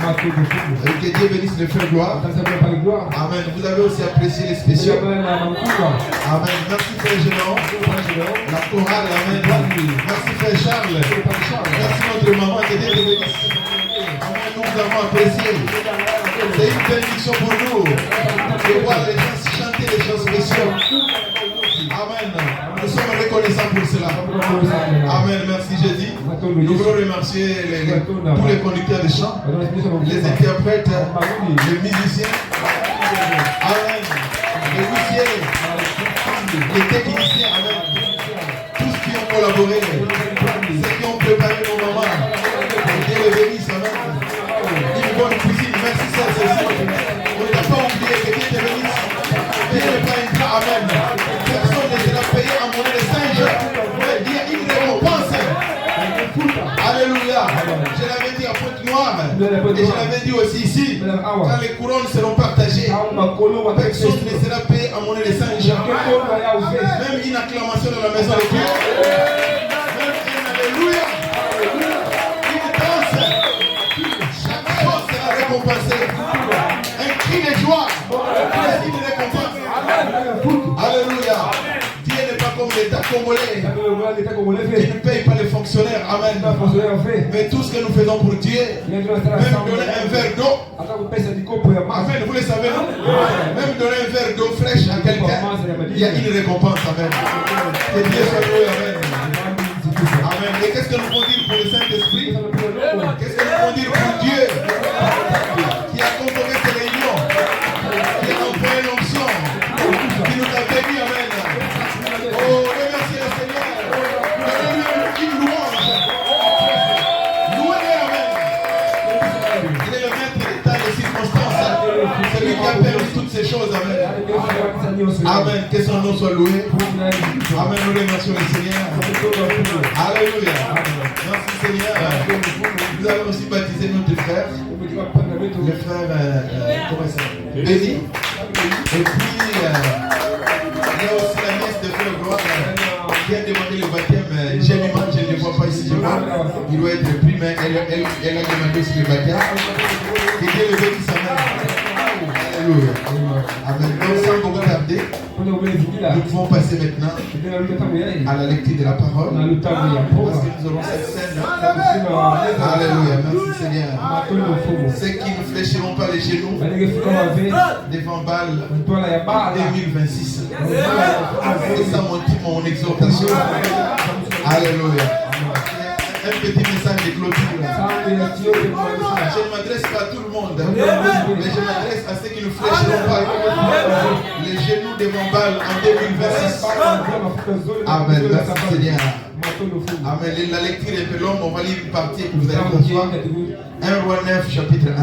Que Dieu bénisse le frère Gloire. Amen. Vous avez aussi apprécié les spéciaux. Amen. Merci frère Génon. La chorale. Amen. Merci frère Charles. Merci notre maman. Que Dieu te bénisse. Amen. Nous avons apprécié. C'est une bénédiction pour nous de voir les gens chanter les chants spéciaux. Amen. Nous sommes reconnaissants pour cela. Amen. Merci Jésus. Nous voulons remercier tous les conducteurs de chants, les interprètes, les musiciens. Amen. Les huissiers, les techniciens. Amen. Tous qui ont collaboré, ceux qui ont préparé nos mamans. Dieu les bénisse. Amen. Une bonne cuisine. Merci Seigneur. On ne t'a pas oublié. Que Dieu te bénisse. Dieu n'est pas un grand. Amen. Personne ne sera payé en monnaie de singe. Mais Dieu a une récompense. Alléluia. Je l'avais dit à Pointe-Noire. Et je l'avais dit aussi ici. Quand les couronnes seront partagées, personne ne sera payé en monnaie de singe. Même une acclamation dans la maison de Dieu. Même un Alléluia. Une danse. Chaque chose sera récompensée. Un cri de joie. Une récompense. Alléluia. Dieu n'est pas comme l'État congolais qui ne paye pas les fonctionnaires. Amen. Mais tout ce que nous faisons pour Dieu, même donner un verre d'eau. Amen. Vous le savez, non? Même donner un verre d'eau fraîche à quelqu'un, il y a une récompense. Amen. Que Dieu soit loué. Amen. Amen. Et qu'est-ce que nous pouvons dire pour le Saint-Esprit? Qu'est-ce que nous pouvons dire pour Dieu qui a convoqué ces réunions, qui a envoyé l'onction, qui nous a bénis? Amen. Oh, remerciez le Seigneur. Donnez-lui une louange. Louez-le. Amen. Il est le maître des temps et des circonstances. C'est lui qui appelle toutes ces choses. Amen. Amen. Que son nom soit loué. Amen. Nous remercions le Seigneur. Alléluia. Merci Seigneur. Nous allons aussi baptiser notre frère. Le frère, comment ça s'appelle? Béni. Et puis, il y a aussi la nièce de frère Gloire qui a demandé le baptême. Je ne le vois pas ici, je vois. Il doit être pris, mais elle a demandé aussi le baptême. Que Dieu le bénisse. Alléluia. Amen. Donc, sans beaucoup tarder, nous pouvons passer maintenant à la lecture de la parole. Parce que nous aurons cette scène. Alléluia. Merci Seigneur. Ceux qui ne fléchiront pas les genoux devant Baal en 2026. C'est ça mon exhortation. Alléluia. Un petit message de clôture. Je ne m'adresse pas à tout le monde, mais je m'adresse à ceux qui ne fléchiront pas les genoux devant Baal en 2026. Amen. Merci Seigneur. Amen. La lecture est peu longue, on va lire une partie que vous allez comprendre. 1 Roi 9, chapitre 1.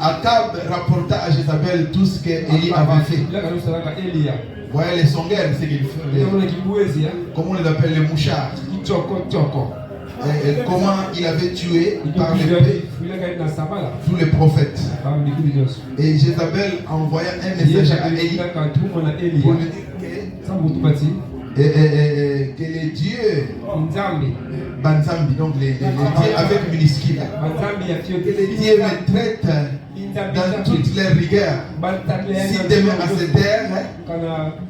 Akab rapporta à Jézabel tout ce qu'Élie avait fait. Voyez les songueurs, c'est qu'ils font. Comment on les appelle, les mouchards. Et comment il avait tué par l'épée tous les prophètes. Et Jézabel envoya un message à Élie pour lui dire que les dieux Banzambi, donc les dieux avec minuscule, que les dieux me traitent dans toutes les rigueurs. Si demain à cette heure,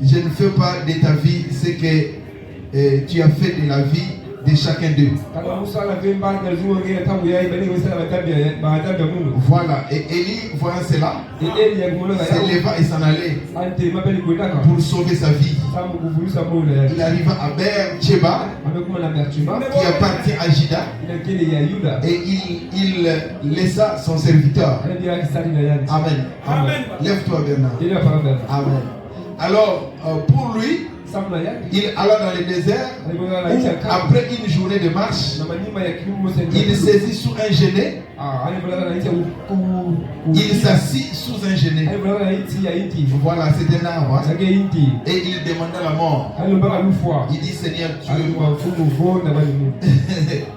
je ne fais pas de ta vie ce que tu as fait de la vie de chacun d'eux. Voilà, et Élie, voyant cela, se leva et s'en allait pour sauver sa vie. Il arriva à Beer-Sheba, qui appartient à Juda, et il laissa son serviteur. Amen. Amen. Lève-toi, Bernard. Amen. Alors, pour lui, il alla dans le désert où, après une journée de marche, il saisit sous un genêt. Il s'assit sous un genêt. Voilà, c'est un arbre. Et il demanda la mort. Il dit, Seigneur, tue-moi.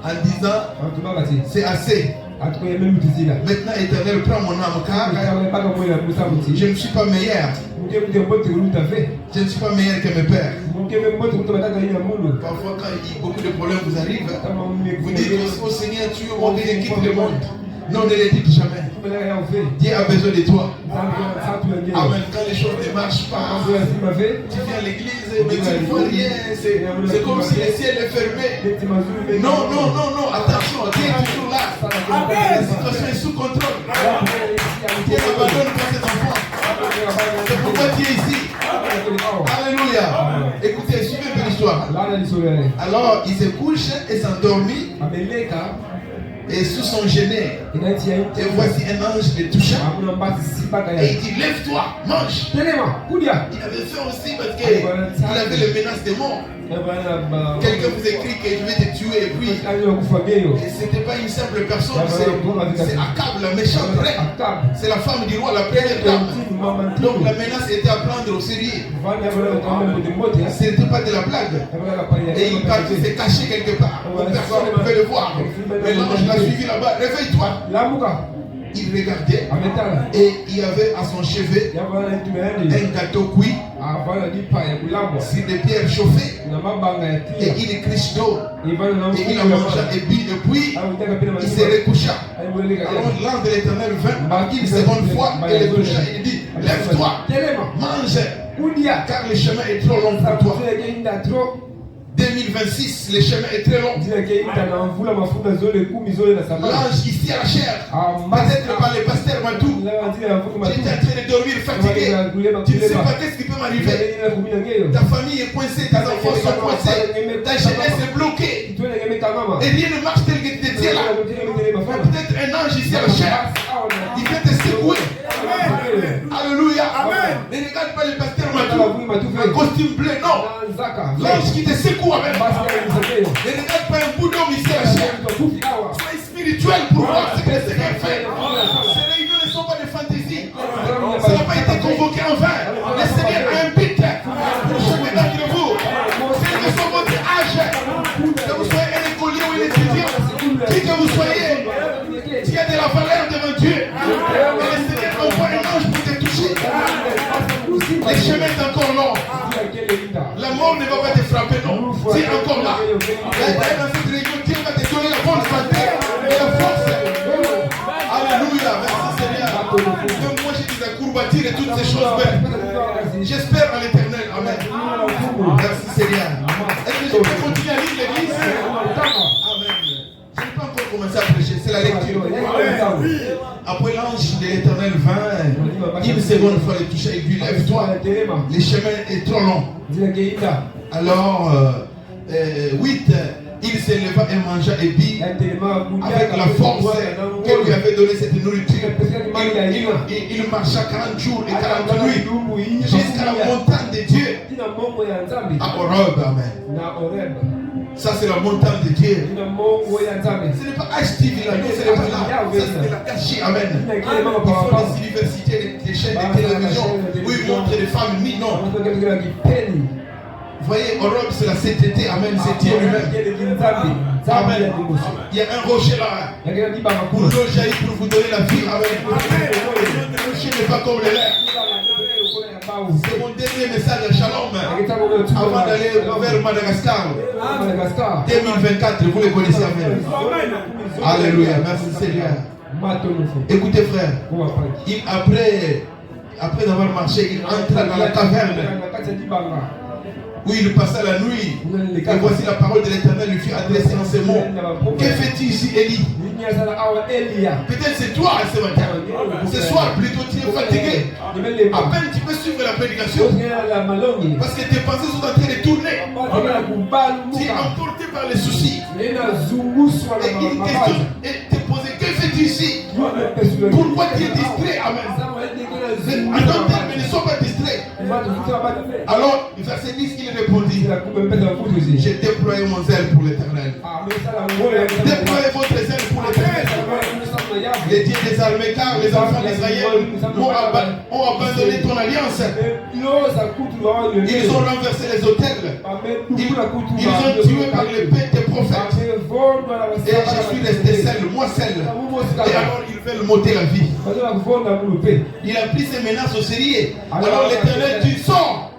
En disant, c'est assez. Maintenant, Éternel, prends mon âme car je ne suis pas meilleur Je ne suis pas meilleur que mes pères. Parfois, quand beaucoup de problèmes vous arrivent, vous dites au Seigneur, tu veux que je quitte le monde. Non, ne le dites jamais. Dieu a besoin de toi. Amen. Quand les choses ne marchent pas, tu viens à l'église, mais tu ne vois rien. C'est comme si le ciel est fermé. Non, non, non, non. Attention, Dieu est toujours là. La situation est sous contrôle. Dieu n'abandonne pas ses enfants. C'est pourquoi Dieu est ici. Alléluia. Écoutez, suivez une l'histoire. Alors, il se couche et s'endormit. Et sous son genet, et voici un ange le toucha. Et il dit, lève-toi, mange. Il avait fait aussi parce qu'il avait les menaces de mort. Quelqu'un vous écrit que je vais te tuer et puis c'était pas une simple personne, c'est Akab, la méchante reine. C'est la femme du roi, la première dame. Donc la menace était à prendre au sérieux. Ce n'était pas de la blague. Et il partit se cacher quelque part où personne ne pouvait le voir. Mais l'ange l'a suivi là-bas. Réveille-toi. Il regardait et il y avait à son chevet un gâteau cuit sur des pierres chauffées et une criche d'eau. Et il a mangé et puis il se recoucha. Alors l'ange de l'Éternel vint une seconde fois et le toucha. Il dit, lève-toi, mange, car le chemin est trop long pour toi. 2026, le chemin est très long. L'ange ici à la chair, peut-être par le pasteur Matou, j'étais en train de dormir fatigué. Tu ne sais pas qu'est-ce qui peut m'arriver. Ta famille est coincée, tes enfants sont coincés, ta jeunesse est bloquée. Et rien ne marche tel que tu étais là. Peut-être un ange ici à la chair, il vient te secouer. Alléluia. Ne regarde pas le pasteur Matou, un costume bleu, non. L'ange qui te secoue. Ne regarde pas un bout d'homme ici à la chair. Sois spirituel pour voir ce que le Seigneur fait. Ces réunions ne sont pas des fantaisies. Ça n'a pas été convoqué en vain. Le Seigneur a un but pour chacun d'entre vous. Quel que soit votre âge, que vous soyez un écolier ou un étudiant, qui que vous soyez, tu as de la valeur devant Dieu. Et le Seigneur envoie un ange pour te toucher. Le chemin est encore long. La mort ne va pas te frapper, non. Tu es encore là. Dans cette région, Dieu va te donner la bonne santé et la force. Alléluia. Merci Seigneur. Même moi, j'ai des courbatures et toutes ces choses belles. J'espère en l'éternel. Amen. Merci Seigneur. Est-ce que je peux continuer à lire l'église? Amen. Je n'ai pas encore commencé à prêcher. C'est la lecture. Après l'ange de l'éternel vint, une seconde fois le toucher et lui, lève-toi. Le chemin est trop long. Alors, 8, il se leva et mangea et vit avec la force qu'elle lui avait donné cette nourriture. Il marcha 40 jours et 40 nuits jusqu'à la montagne de Dieu à Horeb. Amen. Ça c'est la montagne de Dieu. Ce n'est pas HTV là, ce n'est pas là. Ça c'est la cachée. Amen. Ils font des universités, des chaînes de télévision où ils montrent des femmes nues. Non. Vous voyez, Europe, c'est la sainteté. Amen. C'est Dieu lui-même. Amen. Il y a un rocher là. Pour l'eau jaillit pour vous donner la vie. Amen. Le rocher n'est pas comme les lèvres. C'est mon dernier message à Shalom. Avant d'aller vers Madagascar. 2024, vous les connaissez. Amen. Alléluia. Merci Seigneur. Écoutez frère. Après avoir marché, il entra dans la caverne où il passa la nuit. Et voici la parole de l'Éternel lui fut adressée en ces mots. Que fais-tu ici, Élie? Peut-être c'est toi ce matin. Ce soir, plutôt tu es fatigué. À peine tu peux suivre la prédication. Parce que tes pensées sont en train de tourner. Tu es emporté par les soucis. Et une question est te posée. Que fais-tu ici? Pourquoi tu es distrait? Amen. En d'autres termes, ne sois pas distrait. Alors, verset 10, il répondit. J'ai déployé mon zèle pour l'Éternel. Déployez votre zèle pour l'Éternel. Les dieux des armées, car les enfants d'Israël ont abandonné ton alliance. Ils ont renversé les autels. Ils ont tué par l'épée des prophètes. Et je suis resté seul, moi seul. Et alors ils veulent m'ôter la vie. Il a pris ses menaces au sérieux. Alors l'Éternel dit, sors.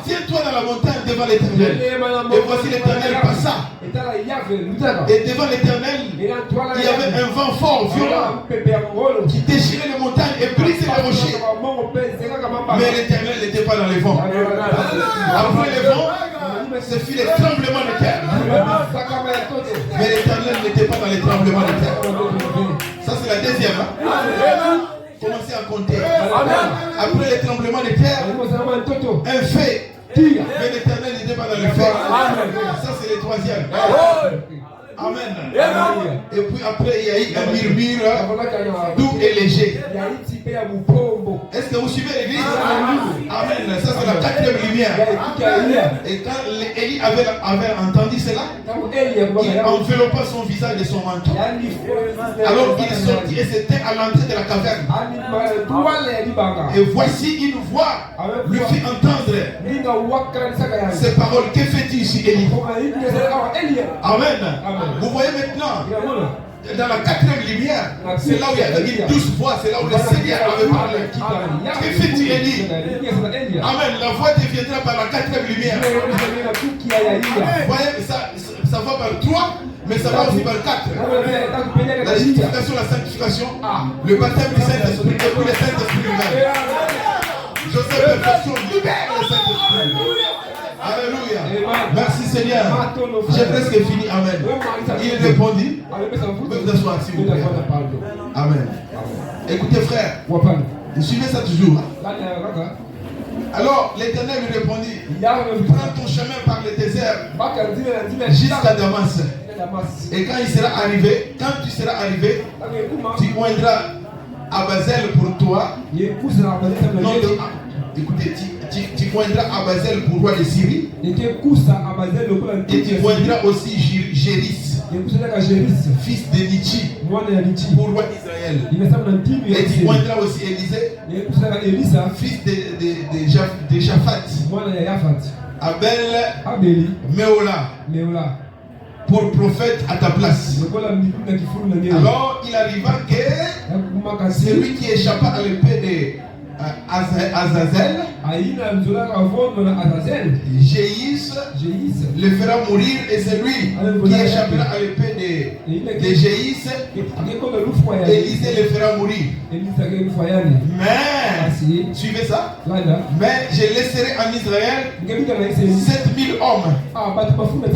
Tiens-toi dans la montagne devant l'Éternel. Et voici l'Éternel passa. Et devant l'Éternel, il y avait un vent fort, violent, qui déchirait les montagnes et brisait les rochers. Mais l'Éternel n'était pas dans les vents. Après les vents, ce fut les tremblements de terre. Mais l'Éternel n'était pas dans les tremblements de terre. Ça c'est la deuxième. Commencez à compter. Après les tremblements de terre, un fait. Mais l'Éternel n'était pas dans le fait. Ça c'est le troisième. Amen. Et puis après il y a eu un murmure doux et léger. Est-ce que vous suivez l'église? Amen. Ça c'est la quatrième lumière. Et quand Élie avait entendu cela, il enveloppa son visage de son manteau. Alors il sortit et s'était à l'entrée de la caverne. Et voici une voix lui fit entendre ces paroles. Que fais-tu ici, Élie? Amen. Vous voyez maintenant, dans la quatrième lumière, c'est là où il y a une douce voix, c'est là où le Seigneur avait parlé. Que fais-tu, Élie? Amen. La voix deviendra par la quatrième lumière. Vous voyez, ça va par 3, mais ça va aussi par 4. La justification, la sanctification, le baptême du Saint-Esprit, et puis le Saint-Esprit lui-même. Joseph perfection, libère le Saint-Esprit. Alléluia. Merci Seigneur. J'ai presque fini. Amen. Il répondit. Vous pouvez vous asseoir s'il vous plaît. Amen. Écoutez frère. Vous suivez ça toujours. Alors l'Éternel lui répondit. Prends ton chemin par le désert jusqu'à Damas. Et quand il sera arrivé, quand tu seras arrivé, tu oindras Abazel pour toi. Non, écoutez, tu poindras Abazel pour roi de Syrie. Et tu poindras aussi Jéris, fils de Nichi, pour roi d'Israël. Et tu poindras aussi Élisée, fils de Japhat, Abel, Méola, pour prophète à ta place. Alors il arriva que celui qui échappa à l'épée de Azazel, Jéhis le fera mourir, et celui qui échappera à l'épée de Jéhis, Élisée le fera mourir. Mais, suivez ça, mais je laisserai en Israël 7000 hommes,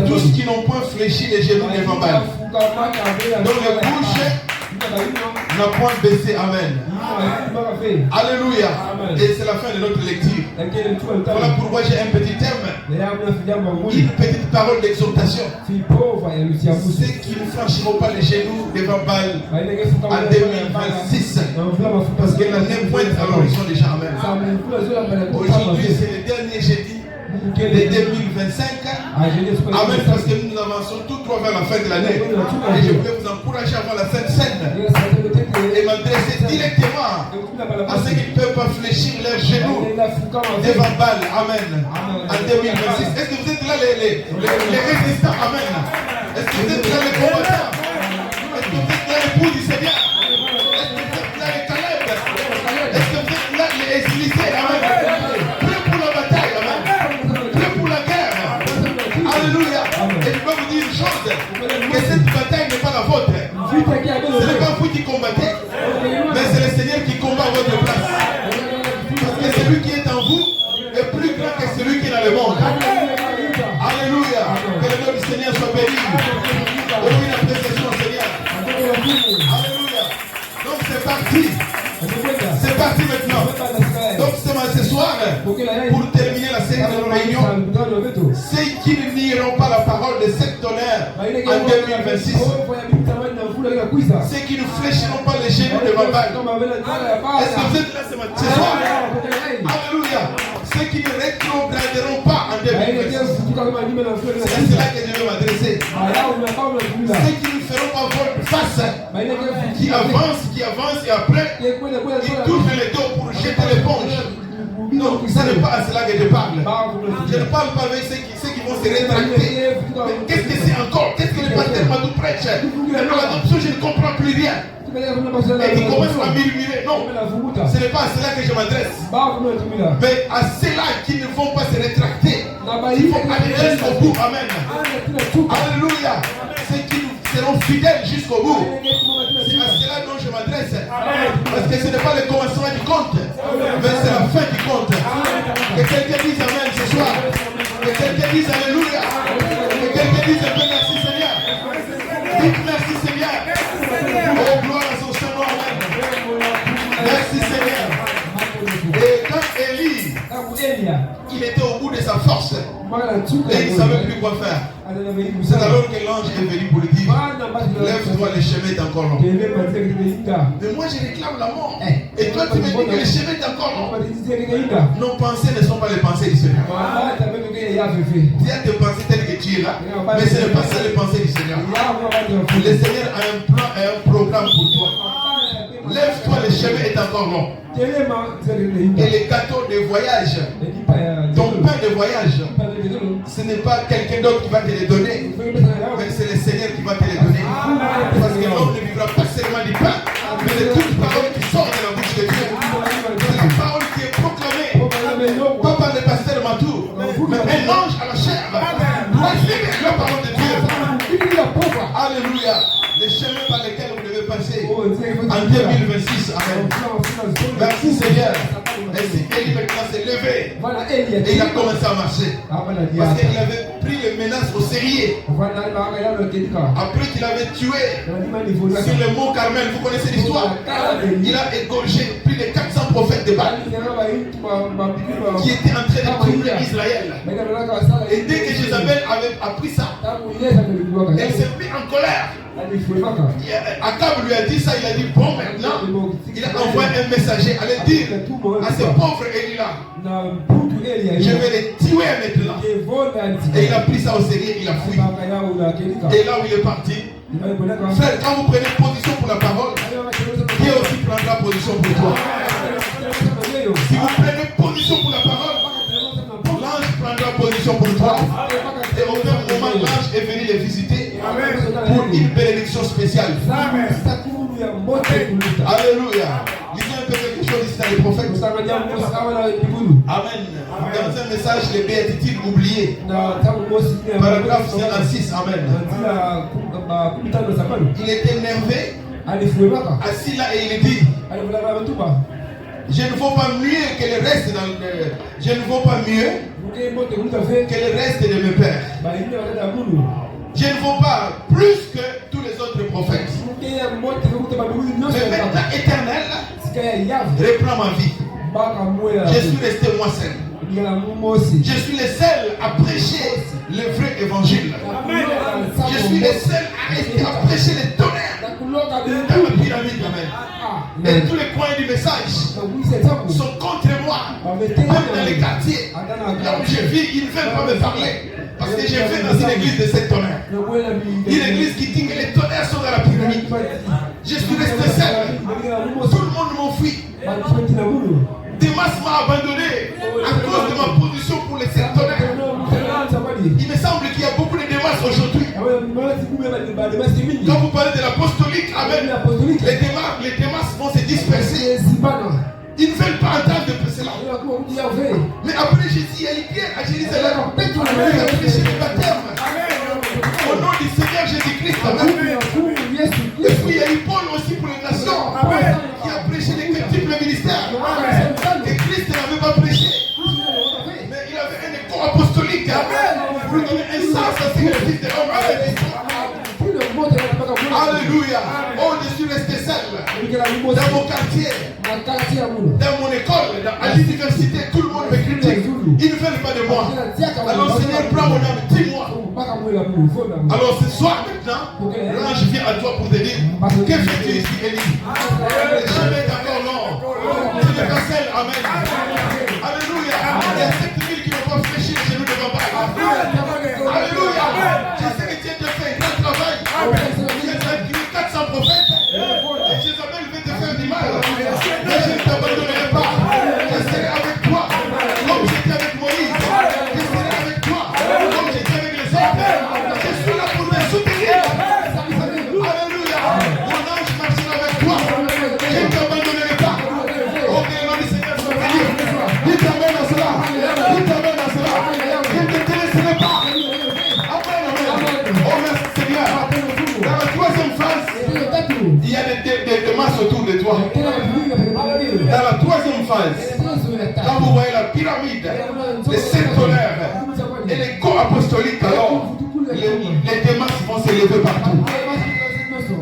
tous qui n'ont point fléchi les genoux devant Baal, dont les bouches n'a point baissé. Amen. Alléluia. Et c'est la fin de notre lecture. Voilà pourquoi j'ai un petit thème, une petite parole d'exhortation. Ceux qui ne franchiront pas les genoux devant Baal en 2026, parce que l'année pointe à l'horizon déjà. Amen. Aujourd'hui c'est le dernier jeudi de 2025. Amen, parce que nous avançons tout droit vers la fin de l'année. Et je voulais vous encourager avant la Sainte Seine et m'adresser directement à ceux qui ne peuvent pas fléchir leurs genoux devant Baal. Amen. En 2026. Est-ce que vous êtes là les résistants? Amen. Est-ce que vous êtes là les combattants? Est-ce que vous êtes là les époux du Seigneur? Est-ce que vous êtes là les Caleb? Est-ce que vous êtes là les Élisée? Amen. Prêts pour la bataille. Amen. Prêts pour la guerre. Alléluia. Et je peux vous dire une chose, que cette bataille n'est pas la vôtre. Ce n'est pas vous qui combattez, mais c'est le Seigneur qui combat à votre place. Parce que celui qui est en vous est plus grand que celui qui est dans le monde. Alléluia. Que le nom du Seigneur soit béni. Oui, la précision, Seigneur. Alléluia. Donc c'est parti. C'est parti maintenant. Donc ce soir, pour terminer la série de nos réunions, ceux qui n'iront pas la parole de cette tonnerre en 2026, ceux qui ne fléchiront pas les genoux devant Baal. Est-ce que vous êtes là ce soir? Alléluia. Ceux qui ne rétrograderont pas en 2026. C'est à cela que je vais m'adresser. Ceux qui ne feront pas votre face, qui avancent et après, ils tournent les dos pour jeter l'éponge. Non, ça n'est pas à cela que je parle. Je ne parle pas avec ceux qui vont se rétracter. Mais qu'est-ce que c'est encore? Qu'est-ce que le pasteur Madou prêche? L'adoption, je ne comprends plus rien. Et qui commence à murmurer. Non, ce n'est pas à cela que je m'adresse. Mais à ceux-là qui ne vont pas se rétracter. Il faut aller jusqu'au bout. Amen. Alléluia. Ceux qui seront fidèles jusqu'au bout. C'est à cela dont je m'adresse. Parce que ce n'est pas le commencement qui compte, mais c'est la fin qui compte. Que quelqu'un dise Amen ce soir. Que quelqu'un dise Alléluia. Que quelqu'un dise un peu merci Seigneur. Dites merci Seigneur. Oh gloire à son Saint-Nom. Amen. Merci Seigneur. Et quand Élie, il était au bout de sa force et il ne savait plus quoi faire. C'est alors que l'ange est venu pour lui dire lève-toi, le chemin est encore long. Mais moi je réclame la mort. Et toi tu me dis que le chemin est encore long. Nos pensées ne sont pas les pensées du Seigneur. Tu as tes pensées telles que tu es là, mais ce n'est pas ça les pensées du Seigneur. Le Seigneur a un plan et un programme pour toi. Lève-toi, le chemin est encore long. Et les gâteaux de voyage, ton pain de voyage, ce n'est pas quelqu'un d'autre qui va te les donner, mais c'est le Seigneur qui va te les donner. Parce que l'homme ne vivra pas seulement du pain, mais de toute parole qui sort de la bouche de Dieu. C'est la parole qui est proclamée, pas par le pasteur Matou, mais un ange à la chair. La parole de Dieu. Alléluia. Les chemins par lesquels vous devez passer en 2026. Amen. Merci Seigneur. Et si Élie maintenant s'est levé et il a commencé à marcher. Parce qu'il avait pris les menaces au sérieux. Après qu'il avait tué sur le mont Carmel, vous connaissez l'histoire. Il a égorgé plus de 400 prophètes de Baal qui étaient en train de troubler Israël. Et dès que Jézabel avait appris ça, elle s'est mise en colère. Akab lui a dit ça, il a dit bon maintenant, il a envoyé un messager, allez dire à ce pauvre Élie-là, je vais les tuer maintenant. Et il a pris ça au sérieux, il a fui. Et là où il est parti, frère, quand vous prenez position pour la parole, Dieu aussi prendra position pour toi. Si vous prenez position pour la parole, l'ange prendra position pour toi. Et au même moment, l'ange est venu les visiter pour une bénédiction spéciale. Alléluia. Lisez un peu quelque chose ici dans les prophètes. Amen. Dans un message, les béatitudes oubliées. Paragraphe 56. Amen. Il était énervé, assis là et il dit je ne vaux pas mieux que le reste je ne vaux pas mieux que le reste de mes pères. Je ne vaux pas plus que tous les autres prophètes. Mais maintenant, Éternel, reprends ma vie. Je suis resté moi seul. Je suis le seul à prêcher le vrai évangile. Je suis le seul à prêcher le tonnerre dans la pyramide. Et tous les coins du message sont contre moi. Même dans les quartiers, là où je vis, ils ne veulent pas me parler. Parce que j'ai fait dans une église de 7 tonnerres. Une église qui dit que les tonnerres sont dans la pyramide. Je suis resté seul. Tout le monde m'enfuit. Demas m'a abandonné à cause de ma position pour les 7 tonnerres. Il me semble qu'il y a beaucoup de Demas aujourd'hui. Quand vous parlez de l'apostolique, amen, les Demas vont se disperser. Ils ne veulent pas entendre de cela. Mais après Jésus, il y a eu Pierre à Jérusalem. Il a prêché le baptême. Au nom du Seigneur Jésus-Christ. Et puis il y a eu Paul aussi pour les nations. Qui a prêché les multiples ministères. Et Christ n'avait pas prêché. Mais il avait un écho apostolique. Pour donner un sens à ce que le Fils de l'homme avait dit. Alléluia. Oh, je suis resté seul. Dans mon quartier, dans mon école, à l'université, tout le monde me critique. Ils ne veulent pas de moi. Alors Seigneur, prends mon âme, dis-moi. Alors ce soir maintenant, l'ange vient à toi pour te dire, que fais-tu ici, Élie? Le chemin est encore long. Tu n'es pas seul, amen. Alléluia. Il y a 7000 qui n'ont pas fléchi les genoux devant moi. Alléluia. Je sais que tu as fait un grand travail. Tu as tué 400 prophètes. Et Jézabel veut te faire du mal. Mais je ne t'abandonnerai pas. Je serai avec toi. pyramides, les 7 tonnerres et les corps apostoliques, alors les démons vont s'élever partout.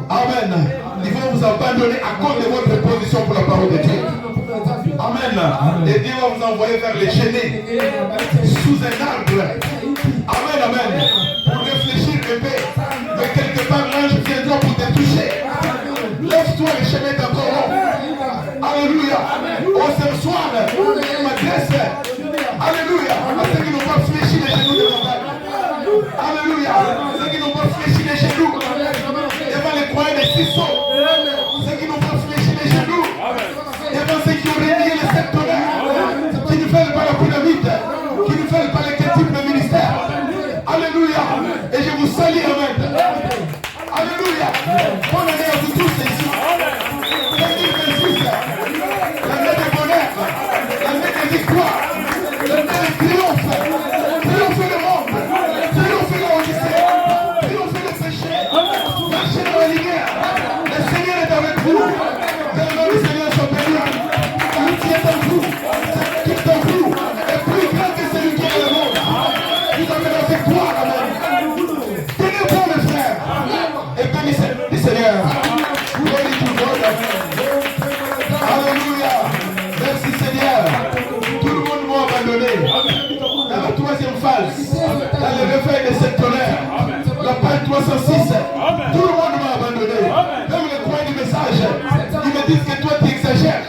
Amen. Ils vont vous abandonner à cause de votre position pour la parole de Dieu. Amen. Et Dieu va vous envoyer vers les chaînés sous un arbre. Amen, amen. Pour réfléchir un peu. Mais quelque part, l'ange viendra pour te toucher. Lève-toi, les chaînés d'encore. Alléluia. Oh, ce soir, je m'adresse. Alléluia. À ceux qui n'ont pas fléchi les genoux de mon Père. Alléluia. Ceux qui n'ont pas fléchi les genoux devant les croyants des 6 sauts. Ceux qui n'ont pas fléchi les genoux devant ceux qui ont régné les 7 tonnerres, qui ne veulent pas la pyramide, qui ne veulent pas les types de ministère. Alléluia. Et je vous salue, amen. Alléluia. Bonne année à vous tous ici. 2026, l'année de bonheur, l'année de victoire, l'année de triomphe. Triompher le monde, triompher l'Odyssée, triompher le péché, marcher dans la lumière. Le Seigneur est avec vous. Que le nom du Seigneur soit béni. Car qui est en vous, qui est en vous, est plus grand que celui qui est dans le monde. Vous avez la victoire, amen. Tenez bon, mes frères, et bénissez le Seigneur. Glory to God, amen. Alléluia. Merci Seigneur. Tout le monde m'a abandonné. Dans la troisième phase, dans le réveil de cette tonnerre, la page 306, tout le monde m'a abandonné. Même les croyants du message, ils me disent que toi tu exagères.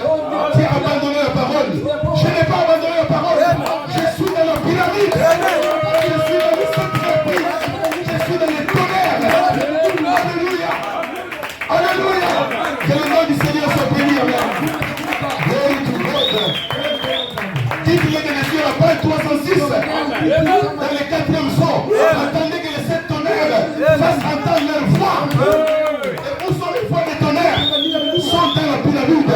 Tu as abandonné la parole. Je n'ai pas abandonné la parole. Je suis dans la pyramide. Je suis dans le centre. Je suis dans les tonnerres. Alléluia. Alléluia. Que le nom du Seigneur soit béni. Amen. Glory to God. Titre de l'Église, la page 306, dans le 4e son. Attendez que les 7 tonnerres fassent entendre leur voix. Et où sont les voix des tonnerres? Sont dans la pyramide.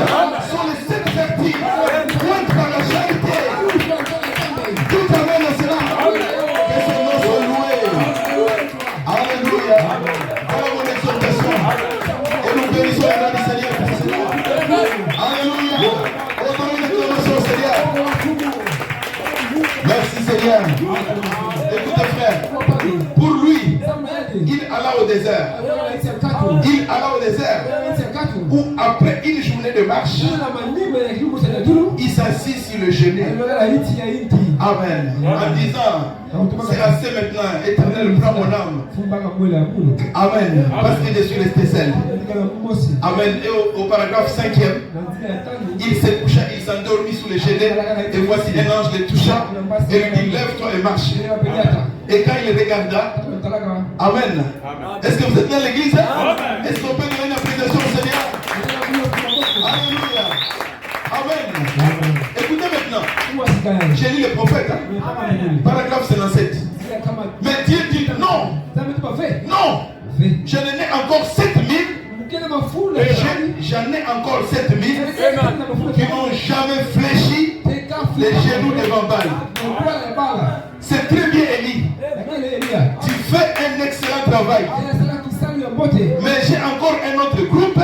Sont les 7 vertus. Pointent par la charité. Tout amène à cela. Que son nom soit loué. Alléluia. Voilà mon exhortation. Et nous bénissons le nom du Seigneur pour cela. Alléluia. On donne une acclamation au Seigneur. Merci Seigneur. Écoutez frère, pour lui, il alla au désert. Il alla au désert où après une journée de marche, il s'assit sur le genou. Amen. En disant, c'est assez maintenant, Éternel, prends mon âme. Amen. Parce que je suis resté seul. Amen. Et au paragraphe 5e, il s'est couché, il s'endormit sous le genou. Et voici un ange le toucha et lui dit, lève-toi et marche. Et quand il regarda, amen. Est-ce que vous êtes dans l'église? Est-ce qu'on peut donner une appréciation au Seigneur? Alléluia. Amen. Écoutez maintenant. J'ai lu le prophète. Paragraphe 57. Mais Dieu dit non. Non. Je n'en ai encore 7000. J'en ai encore 7000 qui n'ont jamais fléchi les genoux devant Baal. C'est très bien, Élie. Tu fais un excellent travail. Mais j'ai encore un autre groupe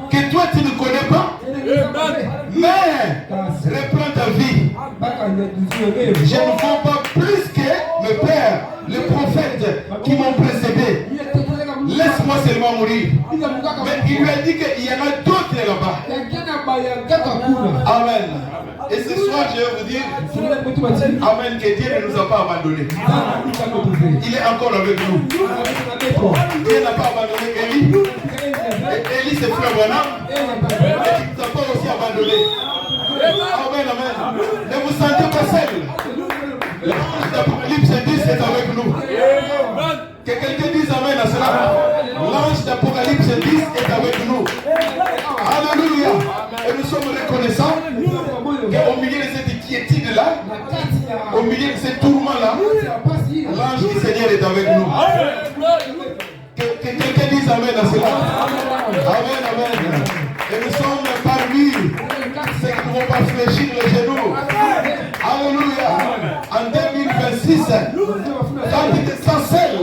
que toi tu ne connais pas. Mais reprends ta vie. Je ne vaux pas plus que mes pères, les prophètes qui m'ont précédé. Laisse-moi seulement mourir. Mais il lui a dit qu'il y en a d'autres là-bas. Amen. Et ce soir, je vais vous dire, amen, que Dieu ne nous a pas abandonnés. Il est encore avec nous. Dieu n'a pas abandonné Élie. Élie, c'est frère Branham. Et il ne nous a pas aussi abandonné. Amen, amen. Ne vous sentez pas seul. L'ange d'Apocalypse 10 est avec nous. Que quelqu'un dise amen à cela. L'ange d'Apocalypse 10 est avec nous. Alléluia. Et nous sommes reconnaissants qu'au milieu de cette quiétude-là, au milieu de ce tourment-là, l'ange du Seigneur est avec nous. Que quelqu'un dise amen à cela. Amen, amen. Et nous sommes parmi ceux qui ne vont pas fléchir les genoux. Alléluia. En 2026, quand tu te sens seul,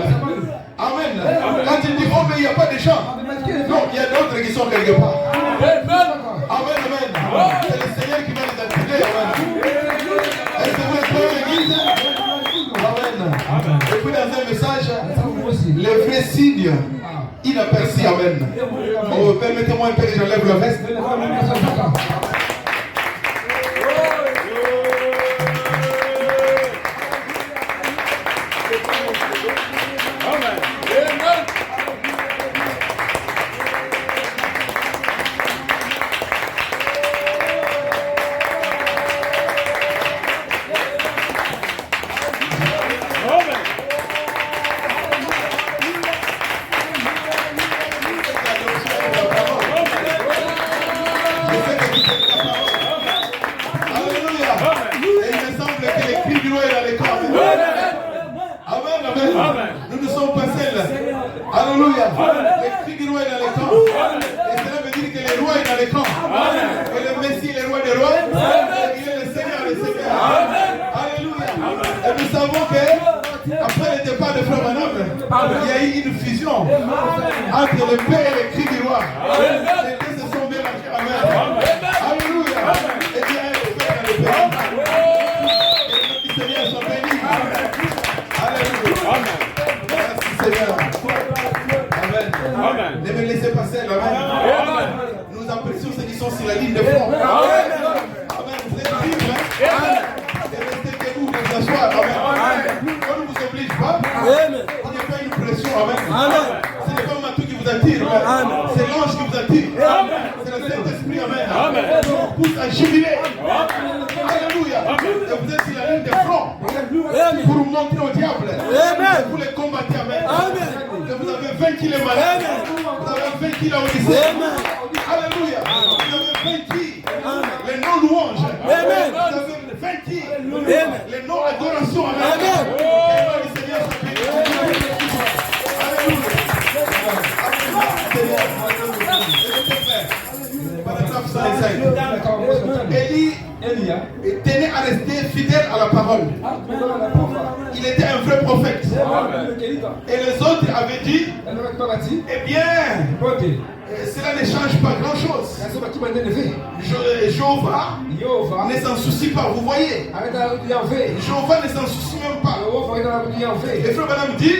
amen. Quand tu dis, oh mais il n'y a pas de gens. Non, il y a d'autres qui sont quelque part. Amen, amen. C'est le Seigneur qui va les attirer. Amen. signe inaperçu. Amen. Oh, permettez-moi un peu que j'enlève le veste. Nous ne sommes pas seuls. Alléluia. L'esprit du roi est dans les camps. Et cela veut dire que le roi est dans les camps. Et le Messie est le roi des rois. Et il est le Seigneur des seigneurs. Alléluia. Et nous savons que après le départ de Frère Branham, il y a eu une fusion entre le paix et le cri du roi. Les deux se sont mélangés. Amen. Alléluia. Et il y a un paix dans le pays. Et que le Seigneur soit béni. Alléluia. Amen. Merci Seigneur. Amen. Amen. Ne me laissez pas seul. Amen. Amen. Nous apprécions ceux qui sont sur la ligne de front. Amen. Amen. Vous êtes libres. Amen. Et restez debout, vous asseoir. Amen. On ne vous oblige pas. Amen. Il n'y a pas une pression. Amen. Amen. Ce n'est pas Matou qui vous attire. Amen. C'est l'ange qui vous attire. Amen. C'est le Saint-Esprit. Amen. Amen. On vous pousse à jubiler. Alléluia. Et vous êtes sur la ligne de front. Pour vous montrer au diable. Amen. Pour les combattre. Amen. Amen. Que vous avez vaincu les malades. Vous avez vaincu la Odyssée. Alléluia. Vous avez vaincu les non-louanges. Amen. Vous avez vaincu les non-adorations. Amen. Amen. Le Seigneur soit béni. Alléluia. Élie tenait à rester fidèle à la parole. Il était un vrai prophète. Et les autres avaient dit, eh bien, cela ne change pas grand chose. Jéhovah ne s'en soucie pas, vous voyez. Jéhovah ne s'en soucie même pas. Et Frère Branham dit,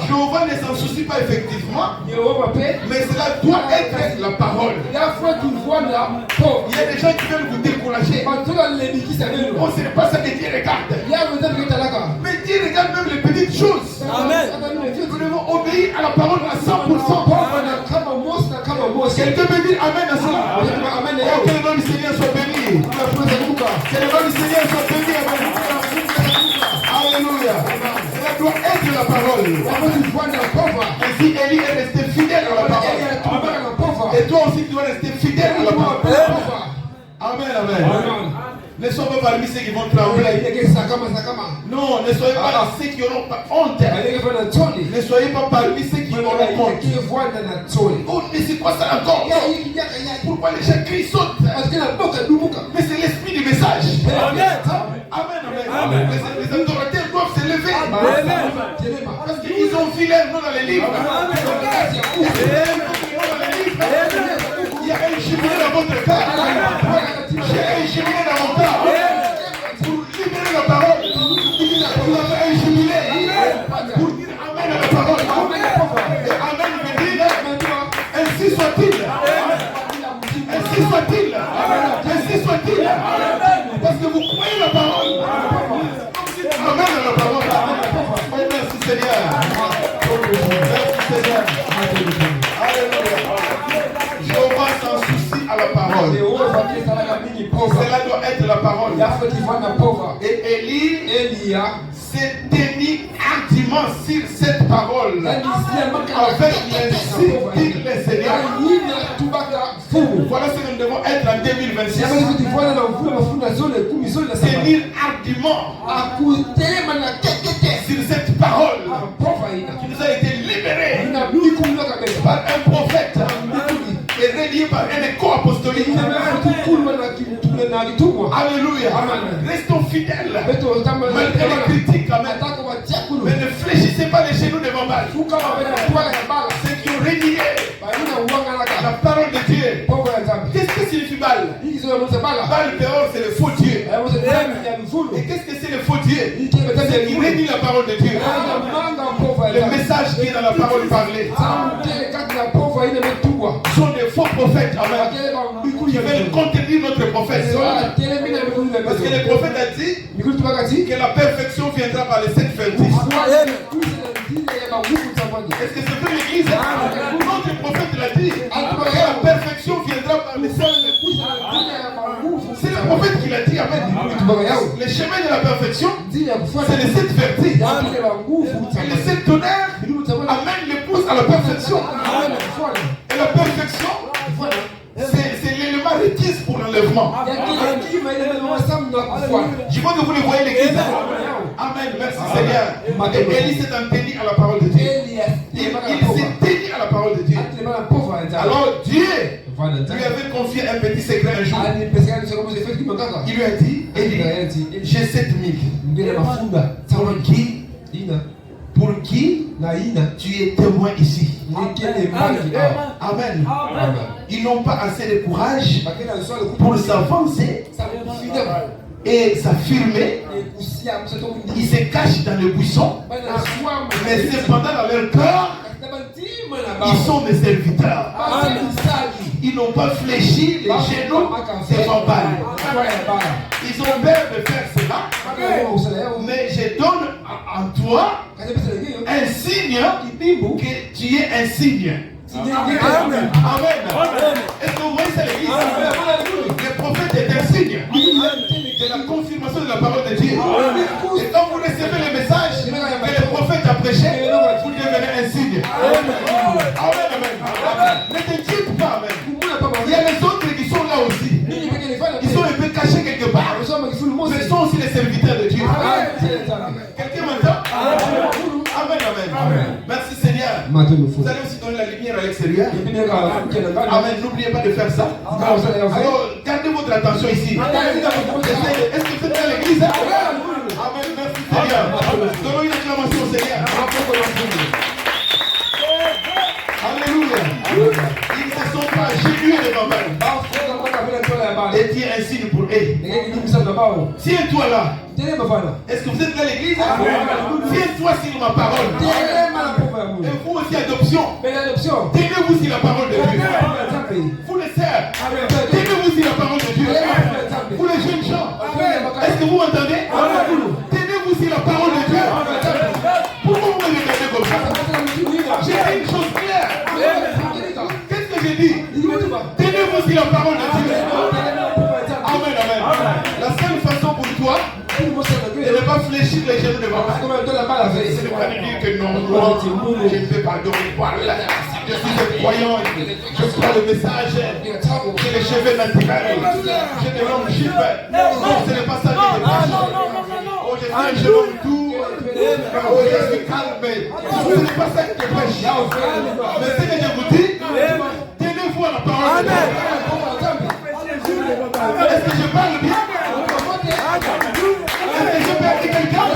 Jéhovah ne s'en soucie pas effectivement, mais cela doit être la parole. Il y a des gens qui veulent vous décourager. Oh, ce n'est pas ça que Dieu regarde. Mais Dieu regarde même les petites choses. Amen. Nous devons obéir à la parole à 100%. Quelqu'un peut dire Amen à cela. Oh, que le nom du Seigneur soit béni. Que le nom du Seigneur soit béni. Alléluia. Cela doit être la parole. Ainsi, Élie est resté fidèle à la parole. Et toi aussi, tu dois rester fidèle à la parole. Amen, amen. Ne soyez pas parmi ceux qui vont trembler. Non, ne soyez pas ceux qui n'auront pas honte. Ne soyez pas parmi ceux qui auront honte. Oh, mais c'est quoi ça encore? Pourquoi les gens crient sautent? Mais c'est l'esprit du message. Amen, amen. Les adorateurs doivent se lever. Parce qu'ils ont vu leur nom dans les livres. Il y a un jubilé dans votre cœur. J'ai un jubilé dans mon cœur. Pour libérer la parole. Vous avez un jubilé. Pour dire Amen à la parole. Et Amen veut dire ainsi soit-il. Ainsi soit-il. Ainsi soit-il. Parce que vous croyez la parole. Amen à la parole. Oh, merci Seigneur. Merci Seigneur. Alléluia. Jéhovah s'en soucie à la parole. Cela doit être la parole. Et Élie s'est tenu hardiment sur cette parole. Avec l'insigne le Seigneur. Voilà ce que nous devons être en 2026. Tenir hardiment sur cette parole qui nous a été libérée par un prophète et relié par un écho apostolique. Alléluia. Restons fidèles malgré les critiques. Mais ne fléchissez pas les genoux devant Baal. Ceux qui ont renié la parole de Dieu. Qu'est-ce que signifie Baal? Baal dehors, c'est le faux Dieu. Et qu'est-ce que c'est le faux Dieu? C'est qui renie la parole de Dieu. Les messages qui est dans la parole parlée sont des faux prophètes. Amen. Qui veulent contredire notre prophète. Parce que le prophète a dit que la perfection viendra par les 7 vertus. Est-ce que c'est vrai l'église? Notre prophète l'a dit que la perfection viendra par les 7 vertus. C'est le prophète qui l'a dit. Amen. Le chemin de la perfection, c'est les 7 vertus. Et les 7 tonnerres amènent l'épouse à la perfection. Et la perfection, c'est l'élément requis pour l'enlèvement. Je vois que vous le voyez l'église. Amen, merci Seigneur. Et Élie s'est en tenu à la parole de Dieu. Il s'est tenu à la parole de Dieu. Alors Dieu lui avait confié un petit secret un jour. Il lui a dit, Élie, j'ai 7000. Pour qui tu es témoin ici. Amen. Ils n'ont pas assez de courage pour s'avancer et s'affirmer. Ils se cachent dans le buisson, mais cependant dans leur cœur, ils sont mes serviteurs. Ils n'ont pas fléchi les genoux devant Baal. Ils ont peur de faire cela, mais je donne en toi un signe que tu es un signe. Amen. Est-ce que vous voyez ça, l'église? Le prophète est un signe de la confirmation de la parole de Dieu. Et quand vous recevez le message que le prophète a prêché, vous devenez un signe. Amen. Ne te dites pas, amen. Il y a les autres qui sont là aussi. Ils sont un peu cachés quelque part. Mais ils sont aussi les serviteurs de Dieu. Quelqu'un m'entend? Amen. Merci Seigneur. Vous allez aussi donner la lumière à l'extérieur. Amen. N'oubliez pas de faire ça. Alors, gardez votre attention ici. Est-ce que vous êtes dans l'église? Amen. Merci Seigneur. Donnons une acclamation au Seigneur. Alléluia. Ils ne se sont pas génués devant Baal. Et tu es un signe pour eux. Tiens-toi là. Est-ce que vous êtes dans l'église? Tiens-toi sur ma parole. Et vous aussi adoption. Tenez-vous sur la parole de Dieu. Vous les sœurs, tenez-vous sur la parole de Dieu. Vous les jeunes gens, est-ce que vous m'entendez? Tenez-vous sur la parole de Dieu. Pourquoi vous me regardez comme ça? J'ai dit une chose claire. Qu'est-ce que j'ai dit? Tenez-vous sur la parole de Dieu. Amen. La seule façon pour toi de ne pas fléchir les genoux devant moi, c'est de pas dire que non, je ne vais pas donner. Voilà, je suis un croyant, je crois le message, j'ai les cheveux naturels, j'ai des longues jupes. Non, ce n'est pas ça que je prêche. Oh, je suis un jeune homme doux, oh, je suis calme. Ce n'est pas ça que je prêche. Mais ce que je vous dis, tenez-vous à la parole de Dieu. Est-ce que je parle bien? Est-ce que je perds quelqu'un?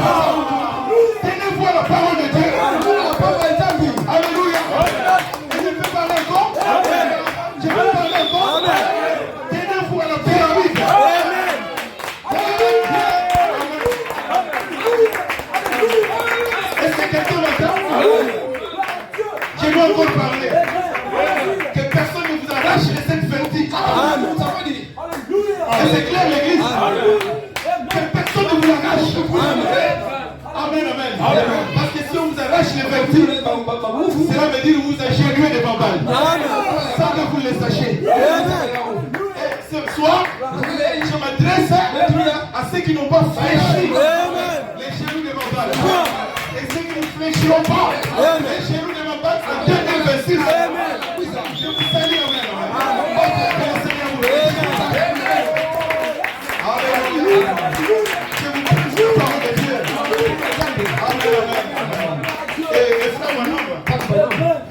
Tenez-vous à la parole de Dieu. Alléluia. Et je peux parler encore? Je peux parler encore? Tenez-vous à la pyramide. Est-ce que quelqu'un m'entend? Je dois encore parler. Que personne ne vous arrache les 7 vertus. Et c'est clair l'église? Que personne ne vous l'arrache. Amen. Parce que si on vous arrache les vertus, cela veut dire que vous agenouillez devant Baal. Sans que vous les sachiez. Et ce soir, je m'adresse à ceux qui n'ont pas fléchi les genoux devant Baal. Et ceux qui ne fléchiront pas les genoux devant Baal en 2026. Je vous salue.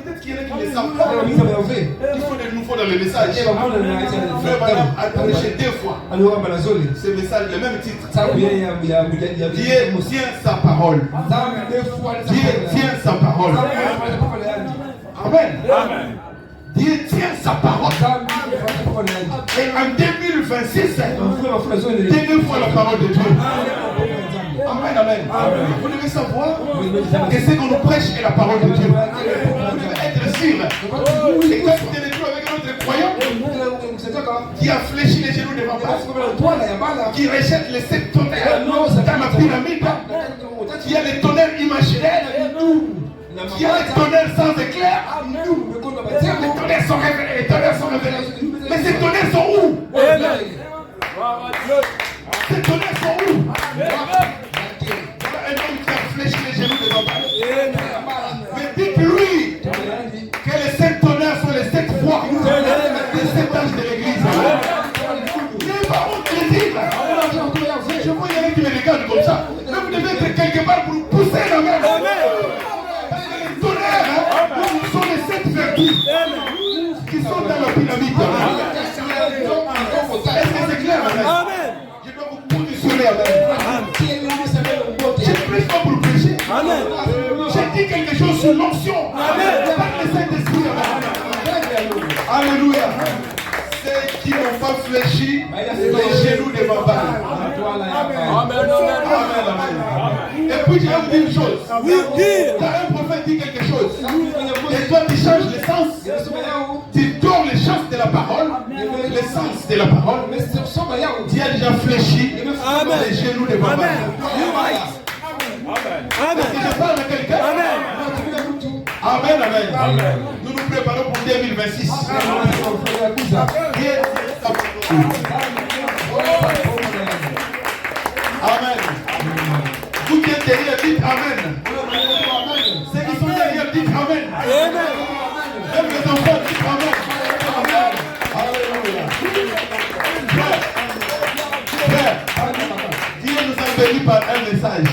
Peut-être qu'il y en a qui ne savent pas. Il faut de nouveau dans le message. Frère Madame a prêché 2 fois ce message, le même titre. Dieu tient sa parole. Dieu tient sa parole. Amen. Dieu tient sa parole. Et en 2026, tenez-vous à la parole de Dieu. Amen, amen. Vous devez savoir que ce qu'on nous prêche est la parole de Dieu. Vous devez être sûr. Et quand vous êtes retrouvé avec un autre croyant qui a fléchi les genoux devant Baal, qui rejette les 7 tonnerres dans la pyramide, qui a les tonnerres imaginaires, qui a les tonnerres sans éclair, les tonnerres sont révélés, les tonnerres sont révélés. Mais ces tonnerres sont où? Ces tonnerres sont où? Un homme qui a fléchi les genoux devant Baal. Mais dites-lui que les 7 tonnerres sont les 7 fois des 7 âges de l'église. N'ayez pas honte de le dire. Je vois il y en a qui me regardent comme ça. Mais vous devez être quelque part pour pousser la main. Parce que les tonnerres sont les 7 vertus qui sont dans la pyramide. Est-ce que c'est clair? Amen. Je dois vous positionner. Amen. Je ne prie pas pour le péché. J'ai dit quelque chose sur l'onction. Par le Saint-Esprit. Alléluia. Ceux qui n'ont pas fléchi les genoux devant Baal. Amen. Et puis je vais vous dire une chose. Quand un prophète dit quelque chose, et toi tu changes le sens, tu tords les chances de la parole, le sens de la parole, tu as déjà fléchi les genoux devant Baal. Est-ce que je parle à quelqu'un? Amen. Nous nous préparons pour 2026. Amen. Vous qui êtes derrière, dites Amen. Ceux qui sont derrière, dites Amen. Même les enfants, dites Amen. Alléluia. Frère, Dieu nous a bénis par un message.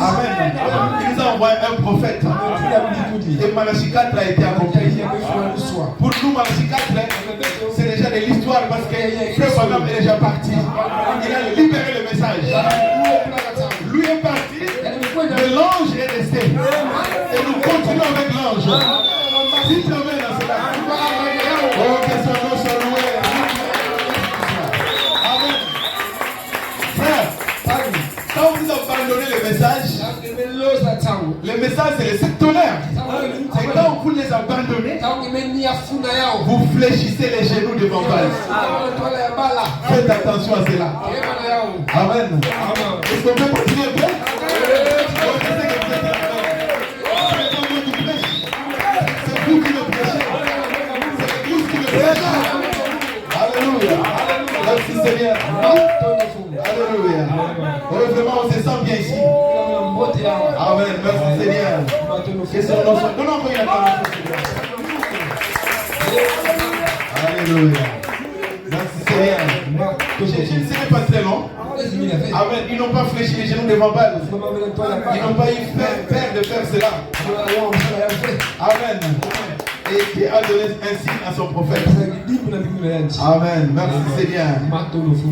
Amen. Il nous a envoyé un prophète. Et Malachie 4 a été accompli. Pour nous, Malachie 4, c'est déjà de l'histoire parce que Frère Branham est déjà parti. Il a libéré le message. Lui est parti, mais l'ange est resté. Et nous continuons avec l'ange. Dites Amen à cela. Oh, que son nom soit loué. Amen. Frère, quand vous abandonnez le message c'est les 7 tonnerres. Et quand vous les abandonnez, vous fléchissez les genoux devant Baal. Faites attention à cela. Amen. Est-ce qu'on peut continuer un peu? C'est vous qui le prêchez. C'est vous qui le prêchez. Alléluia. Merci Seigneur. Alléluia. Heureusement, on se sent bien ici. Amen. Merci Seigneur. Que son nom soit. Donnons encore une acclamation. Alléluia. Merci Seigneur. Je ne serai pas très long. Amen. Ils n'ont pas fléchi les genoux devant Baal. Ils n'ont pas eu peur de faire cela. Amen. Et Dieu a donné un signe à son prophète. Amen. Merci Seigneur.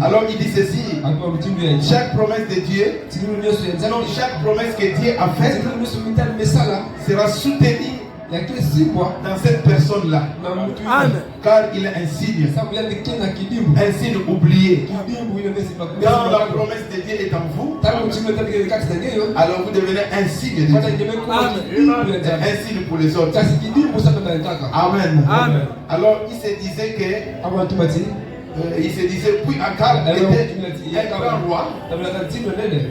Alors il dit ceci. Chaque promesse de Dieu, chaque promesse que Dieu a faite sera soutenue dans cette personne-là. Car il a un signe. Un signe oublié. Quand la promesse de Dieu est en vous, alors vous devenez un signe de Dieu. Un signe pour les autres. Amen. Alors il se disait que puis Akab était un grand roi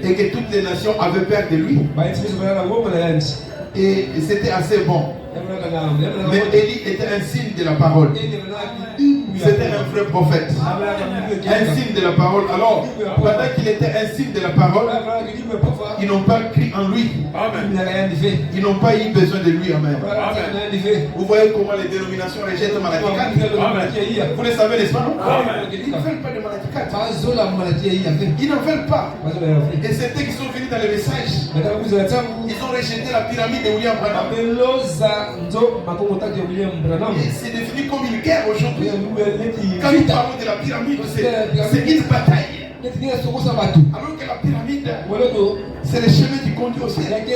et que toutes les nations avaient peur de lui. Et c'était assez bon. Mais Élie était un signe de la parole. C'était un vrai prophète. Un signe de la parole. Alors, pendant qu'il était un signe de la parole, ils n'ont pas cru en lui. Ils n'ont pas eu besoin de lui. Amen. Vous voyez comment les dénominations rejettent Malachie 4. Vous le savez, n'est-ce pas? Ils ne veulent pas de Malachie 4. Ils n'en veulent pas. Et c'était qu'ils sont venus dans le message. Ils ont rejeté la pyramide de William Branham. Et c'est devenu comme une guerre aujourd'hui. Quand nous parlons de la pyramide, c'est une bataille. Alors que la pyramide, C'est le chemin qui conduit au ciel. Amen.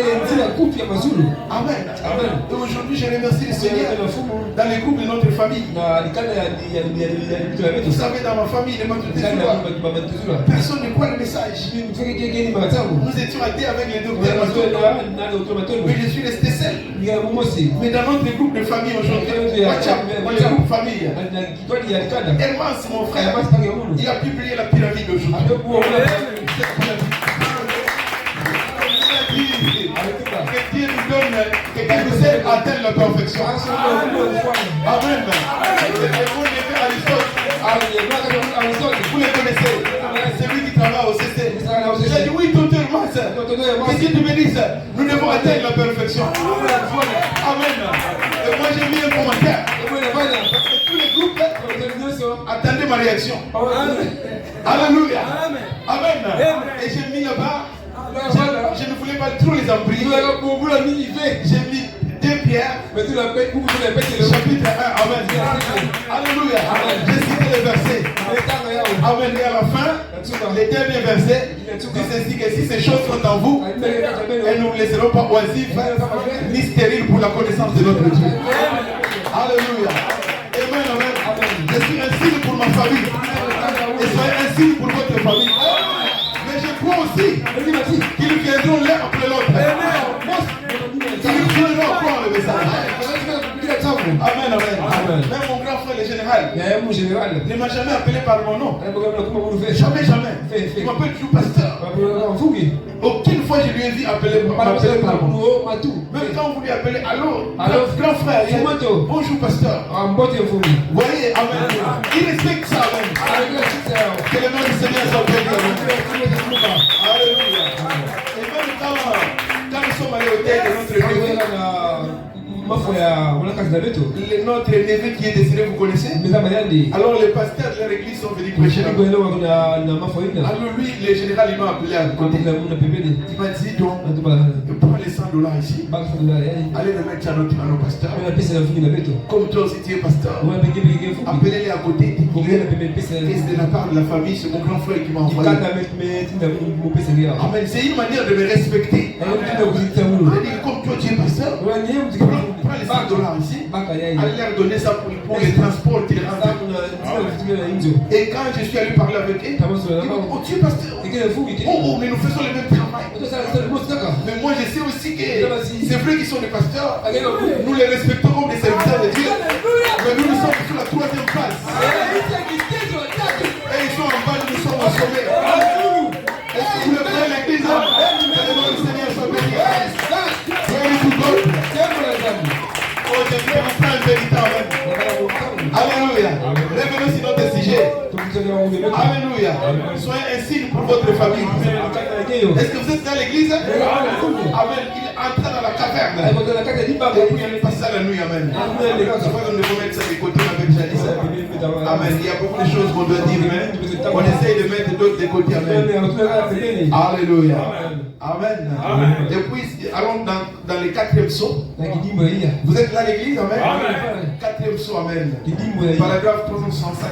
Amen. Et aujourd'hui, je remercie le Seigneur dans les groupes de notre famille. Vous savez, dans ma famille, personne ne croit le message. Nous étions athées avec les docteurs, mais je suis resté seul. Mais dans notre groupe de famille aujourd'hui, le groupe famille, Hermas, mon frère, il a publié la pyramide aujourd'hui. Que Dieu nous donne, que Dieu nous aide à atteindre la perfection. Amen. Vous les connaissez. C'est lui qui travaille au CC. J'ai dit oui, docteur Hermas. Que Dieu te bénisse. Nous devons atteindre la perfection. Amen. Et moi j'ai mis un commentaire. Parce que tous les groupes attendaient ma réaction. Alléluia. Amen. Et j'ai mis là-bas. Je ne voulais pas trop les embriller. J'ai mis 2 Pierre, chapitre 1. Amen. Alléluia. J'ai cité les versets. Amen. Et à la fin, les derniers versets disent ainsi que si ces choses sont en vous, elles ne vous laisseront pas oisifs ni stériles pour la connaissance de notre Dieu. Alléluia. Amen. Amen. Je suis un signe pour ma famille. Et soyez un signe pour votre famille. Mais je crois aussi qu'ils viendront l'un après l'autre. Qu'ils viendront croire le message. Amen, amen. Même mon grand frère, le général, ne m'a jamais appelé par mon nom. Jamais, jamais. Il m'appelle toujours pasteur. Aucune fois je lui ai dit appeler par mon nom. Même quand vous lui appelez allô, grand frère, bonjour pasteur. Vous voyez, amen. Il respecte ça, amen. Que le nom du Seigneur soit béni. Alléluia. Et même quand nous sommes allés au terre de notre neveu, notre neveu qui est décédé, vous connaissez? Alors les pasteurs de leur église sont venus prêcher là. Alors lui, le général, il m'a appelé à côté. Il m'a dit donc, prends les $100 ici. Allez le mettre à nos pasteurs. Comme toi aussi tu es pasteur. Appelez-les à côté. C'est de la part de la famille, c'est mon grand frère qui m'a envoyé. Amen. C'est une manière de me respecter. Comme toi tu es pasteur, prends les $100 ici. Allez leur donner ça pour les transports qu'ils rentrent. Et quand je suis allé parler avec eux, ils m'ont dit, oh tu es pasteur. Oh, mais nous faisons le même travail. Mais moi je sais aussi que c'est vrai qu'ils sont des pasteurs. Nous les respectons comme des serviteurs de Dieu. Mais nous sommes sur la 3e place. Et ils sont en bas, nous sommes au sommet. Est-ce que vous le prenez l'église? Que le nom du Seigneur soit béni. Glory to God. Oh, je vais vous prendre un véritable. Alléluia. Revenons sur notre sujet. Alléluia. Soyez un signe pour votre famille. Est-ce que vous êtes dans l'église? Amen. Il est entré dans la caverne. Et puis il est passé à la nuit. Amen. Je crois qu'on devrait mettre ça de côté avec Janice. Amen. Il y a beaucoup de choses qu'on doit dire, mais on essaye de mettre d'autres de côté. Amen. Alléluia. Amen. Et puis, allons dans le 4e psaume. Vous êtes là à l'église? Amen. 4e psaume. Amen. Paragraphe 365.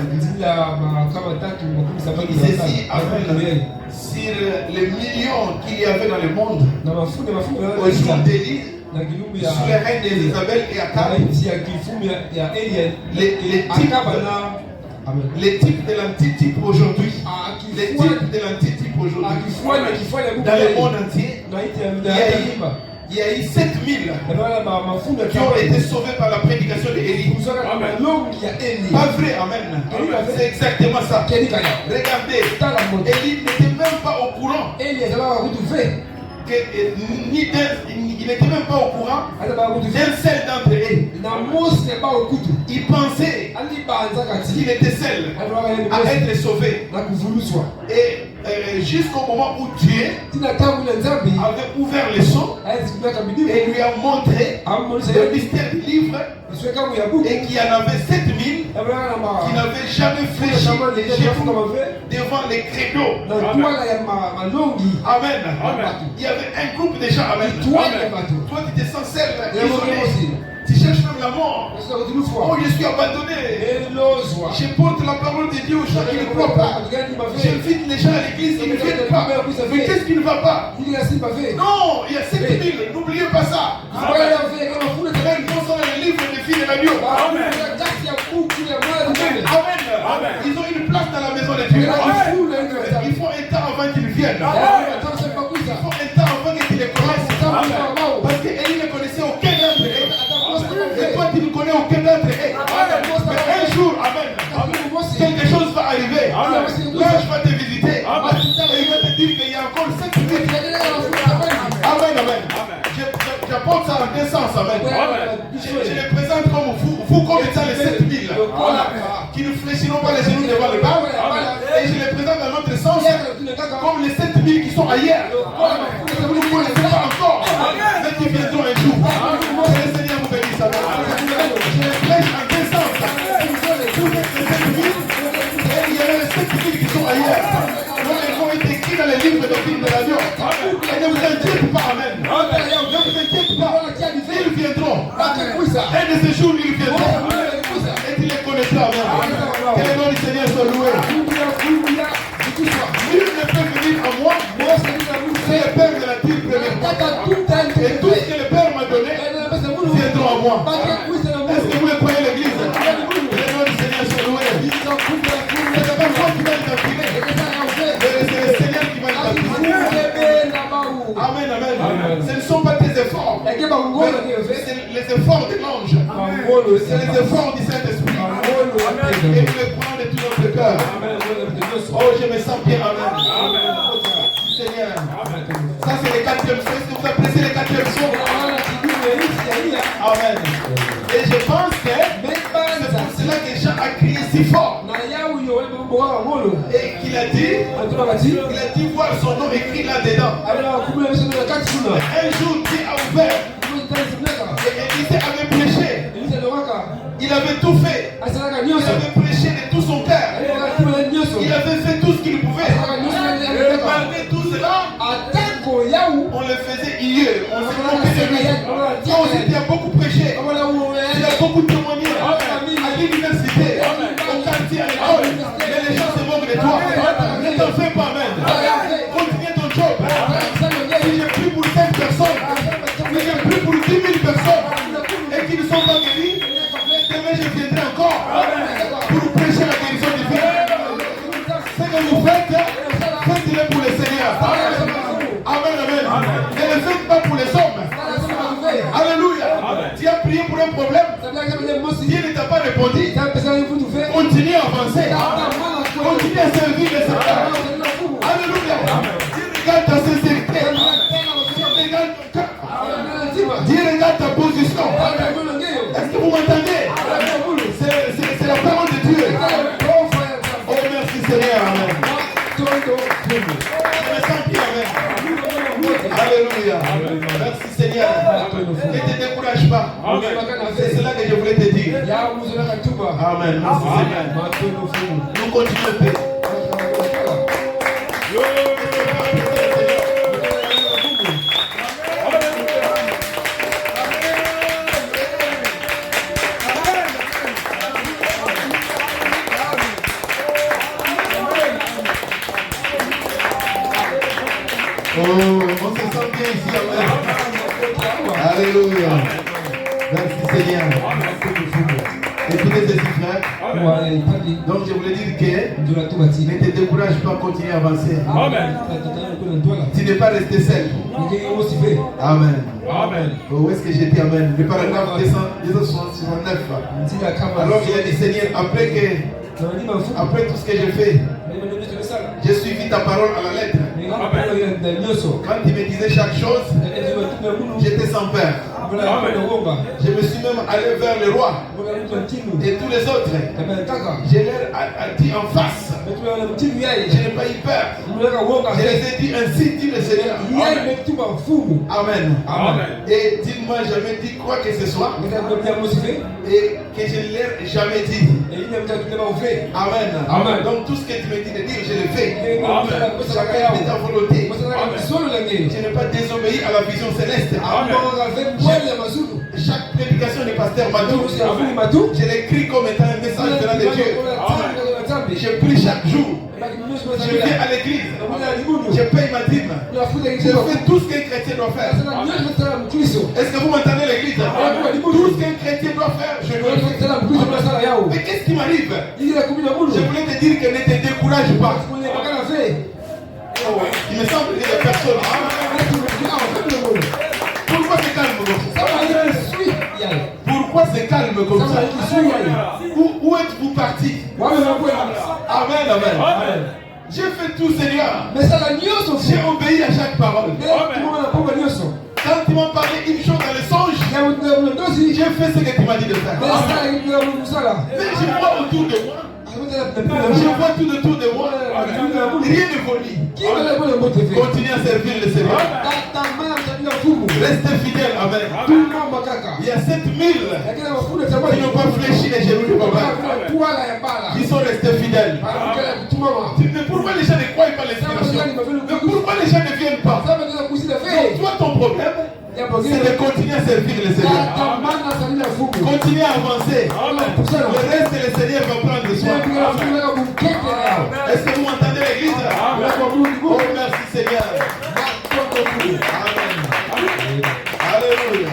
Ceci, amen, sur les millions qu'il y avait dans le monde, au jour d'Élie, sous les règnes d'Isabelle et Akab, les types de l'antitype aujourd'hui, les types de l'antitype aujourd'hui, dans le monde entier, il y a eu 7000 qui ont été sauvés par la prédication d'Élie. Pas vrai, amen. C'est exactement ça. Regardez, Élie n'était même pas au courant. Il n'était même pas au courant d'un seul d'entre eux. Il pensait qu'il était seul à être sauvé. Et jusqu'au moment où Dieu avait ouvert les sceaux et lui a montré le mystère du livre, et qu'il y en avait 7000 qui n'avaient jamais fléchi les genoux devant les credos. Amen. Il y avait un groupe de gens. Amen. Toi, tu te sens seul, isolé. Tu cherches même la mort. Oh, je suis abandonné. Je porte la parole de Dieu aux gens qui ne croient pas. J'invite les gens à l'église qui ne viennent pas. Mais qu'est-ce qui ne va pas? Non, il y a 7000. N'oubliez pas ça. Amen. Ils sont dans les livres des filles de l'agneau. Amen. Ils ont une place dans la maison de Dieu. Il faut un temps avant qu'ils viennent. Il faut un temps avant qu'ils les connaissent. Parce qu'Élie ne connaissait aucun d'entre eux. Et toi, tu ne connais aucun d'entre eux. Mais un jour, amen, quelque chose va arriver. L'ange va te visiter. Et il va te dire qu'il y a encore 7 minutes. Amen, amen. J'apporte ça en deux sens, amen. Je les présente comme vous comme étant les 7000 qui ne fléchiront pas les genoux devant le bas. Et je les présente dans notre sens comme les 7000 qui sont ailleurs. Que vous ne connaissez pas encore, mais qui viendront un jour. Que le Seigneur vous bénisse, amen. Je les flèche en deux sens. Vous êtes les 7000 et il y a les 7000 qui sont ailleurs. Ils ont été écrits dans les livres de films de l'avion. Et ne vous inquiétez pas, amen. Ne vous inquiétez pas. Ils viendront. Un de ces jours, ils viendront. Et tu les connaîtras, amen. Que le nom du Seigneur soit loué. Nul ne peut venir à moi. C'est le Père de la terre première. Et tout ce que le Père m'a donné viendront à moi. Est-ce que vous le croyez, l'église? Que le nom du Seigneur soit loué. C'est pas moi qui va l'identifier. C'est le Seigneur qui va l'identifier. Amen, amen. Ce ne sont pas tes efforts. C'est les efforts de l'ange. C'est les efforts du Saint-Esprit. Et nous les prenons de tout notre cœur. Oh, je me sens bien. Amen. Seigneur. Ça, c'est le 4e son. Est-ce que vous appréciez le 4e son? Amen. Et je pense que c'est pour cela que Jean a crié si fort. Et qu'il a dit voir son nom écrit là-dedans. Un jour, Dieu a ouvert. Et Élisée avait prêché. Il avait tout fait. Il avait prêché de tout son cœur. Il avait fait tout ce qu'il pouvait. Et malgré tout cela, on le faisait hier. On se moquait de lui. Toi aussi, tu as beaucoup prêché. Tu as beaucoup témoigné. À l'université, au quartier, à l'école. Mais les gens se moquent de toi. Ne t'en fais pas, même. Continue ton job. Si j'ai pris pour 5 personnes, si j'ai pris pour 10 000 personnes, et qui ne sont pas guéris, demain je viendrai encore pour prêcher la guérison divine. Ce que vous faites, faites-le pour le Seigneur. Amen, amen. Ne le faites pas pour les hommes. Alléluia. Tu as prié pour un problème. Dieu ne t'a pas répondu. Continue à avancer. Continue à servir le Seigneur. Alléluia. Dieu regarde ta sincérité. Dieu regarde ton cœur. Dieu regarde ta position. Est-ce que vous m'entendez? C'est la parole de Dieu. Oh, merci Seigneur. Amen. Je me sens bien. Amen. Alléluia. Merci Seigneur. Ne te décourage pas. C'est cela que je voulais te dire. Amen. Merci Seigneur. Nous continuons. Oh, on se sent bien ici, amen. Alléluia. Merci Seigneur. Écoutez ceci, frère. Donc je voulais dire que ne te décourage pas, continue à avancer. Amen. Tu n'es pas resté seul. Amen. Amen. Où est-ce que j'étais? Amen. Le paragraphe 269. Alors il a dit, Seigneur, après tout ce que j'ai fait, j'ai suivi ta parole à la lettre. Quand tu me disais chaque chose, j'étais sans peur. Je me suis même allé vers le roi et tous les autres. Je leur ai dit en face. Je n'ai pas eu peur. Je les ai dit ainsi, dit le Seigneur. Amen. Amen. Et tu ne m'as jamais dit quoi que ce soit. Et que je ne l'ai jamais dit. Amen. Amen. Donc tout ce que tu me dis de dire, je le fais. Chacun est ta volonté. Je n'ai pas désobéi à la vision céleste. Amen. chaque prédication du pasteur Madou, je l'écris comme étant un message venant de Dieu. Je prie chaque jour. Je viens à l'église. Je paye ma dîme. Je fais tout ce qu'un chrétien doit faire. Est-ce que vous m'entendez l'église? Tout ce qu'un chrétien doit faire, je dois le faire. Mais qu'est-ce qui m'arrive? Je voulais te dire que ne te décourage pas. Il me semble que les personnes. Pourquoi c'est calme comme ça? Pourquoi c'est calme comme ça? Où êtes-vous parti? Amen, amen. J'ai fait tout, Seigneur. J'ai obéi à chaque parole. Quand tu m'as parlé une chose dans le songe, j'ai fait ce que tu m'as dit de faire. Mais je vois autour de moi. Je vois tout autour de moi. Rien ne folie. Continue à servir le Seigneur. Restez fidèles. Amen. Il y a 7000 qui n'ont pas fléchi les genoux de papa, qui sont restés fidèles. Mais pourquoi les gens ne croient pas l'inspiration? Mais pourquoi les gens ne viennent pas? Donc toi, ton problème, c'est de continuer à servir le Seigneur. Continuer à avancer. Le reste, le Seigneur va prendre soin. Est-ce que vous m'entendez l'église? Oh, merci Seigneur. Amen. Alléluia.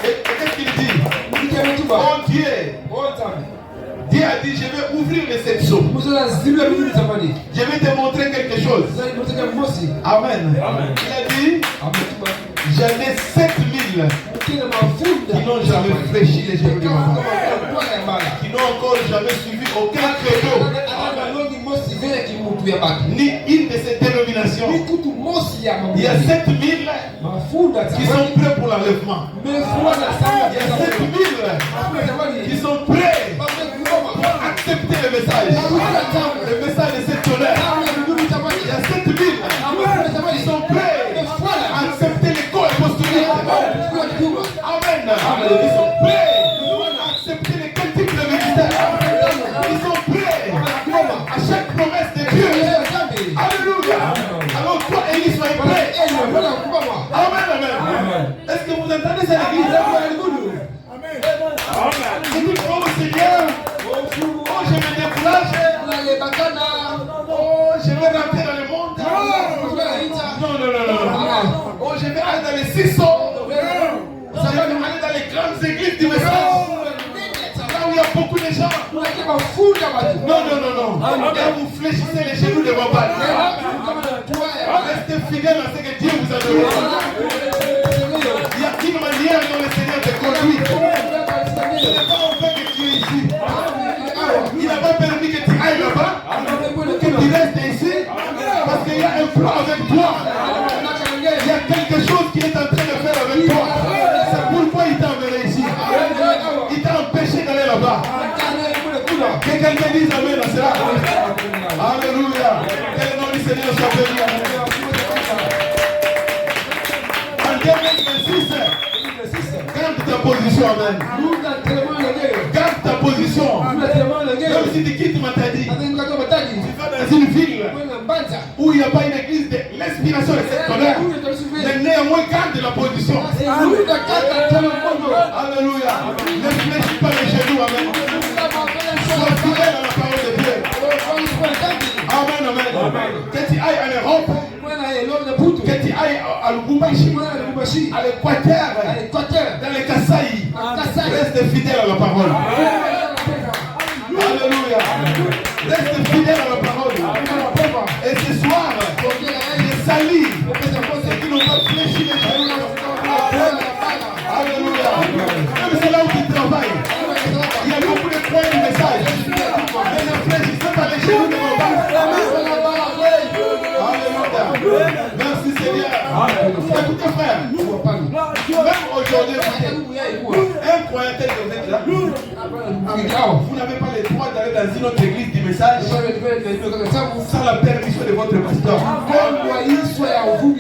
Et qu'est-ce qu'il dit? Oh Dieu. Dieu a dit, je vais ouvrir les 7 sceaux. Je vais te montrer quelque chose. Amen. Il a dit, j'en ai 7000 qui n'ont jamais fléchi les genoux de maman, qui n'ont encore jamais suivi aucun credo, ni une de ces dénominations. Il y a 7000 qui sont prêts pour l'enlèvement. Il y a 7000 qui sont prêts pour accepter le message de cette tonnerre. Il y a 7000 qui sont prêts à accepter les corps apostoliques. Amen. Ils sont prêts à accepter les quantiques de ministère. Ils sont prêts à chaque promesse de Dieu. Alléluia. Alors toi, Élie, soyez prêts. Amen, amen. Est-ce que vous entendez cette église? Amen. Je dis, oh Seigneur, oh je me décourage. Oh je vais rentrer dans le monde. Non. Oh je vais aller dans les 600. Ça va aller dans les grandes églises du message. Là où il y a beaucoup de gens. Non. Là vous fléchissez les genoux de vos balles. Restez fidèles à ce que Dieu vous a donné. Il y a une manière dont le Seigneur te conduit. Ce n'est pas en fait que tu es ici. Il n'a pas permis que tu ailles là-bas, que tu restes ici, parce qu'il y a un plan avec toi. Il y a quelque chose qu'il est en train de faire avec toi. C'est pourquoi il t'a emmené ici. Il t'a empêché d'aller là-bas. Que quelqu'un dise amen à cela. Alléluia. Que le nom du Seigneur soit béni. En 2026, garde ta position, amen. Garde ta position. Même si tu quittes Matadi, tu vas dans une ville où il n'y a pas une église de l'inspiration de cette colère, mais néanmoins garde la position. Alléluia. Ne fléchis pas les genoux, amen. Sois fidèle à la parole de Dieu. Amen. Que tu ailles en Europe, que tu ailles à Lubumbashi, à l'Équateur, dans les Kasaï, reste fidèle à la parole. Alléluia. Reste fidèle à la parole. Et ce soir, je salue ceux qui n'ont pas fléchi les genoux. Alléluia. Même c'est là où tu travailles. Il y a beaucoup de points du message. Mais ne fléchissez pas les genoux de vos bas. Alléluia. Merci Seigneur. Écoutez frère. Même aujourd'hui, un croyant tel que vous êtes là, vous n'avez pas le droit d'aller dans une autre église du message sans la permission de votre pasteur.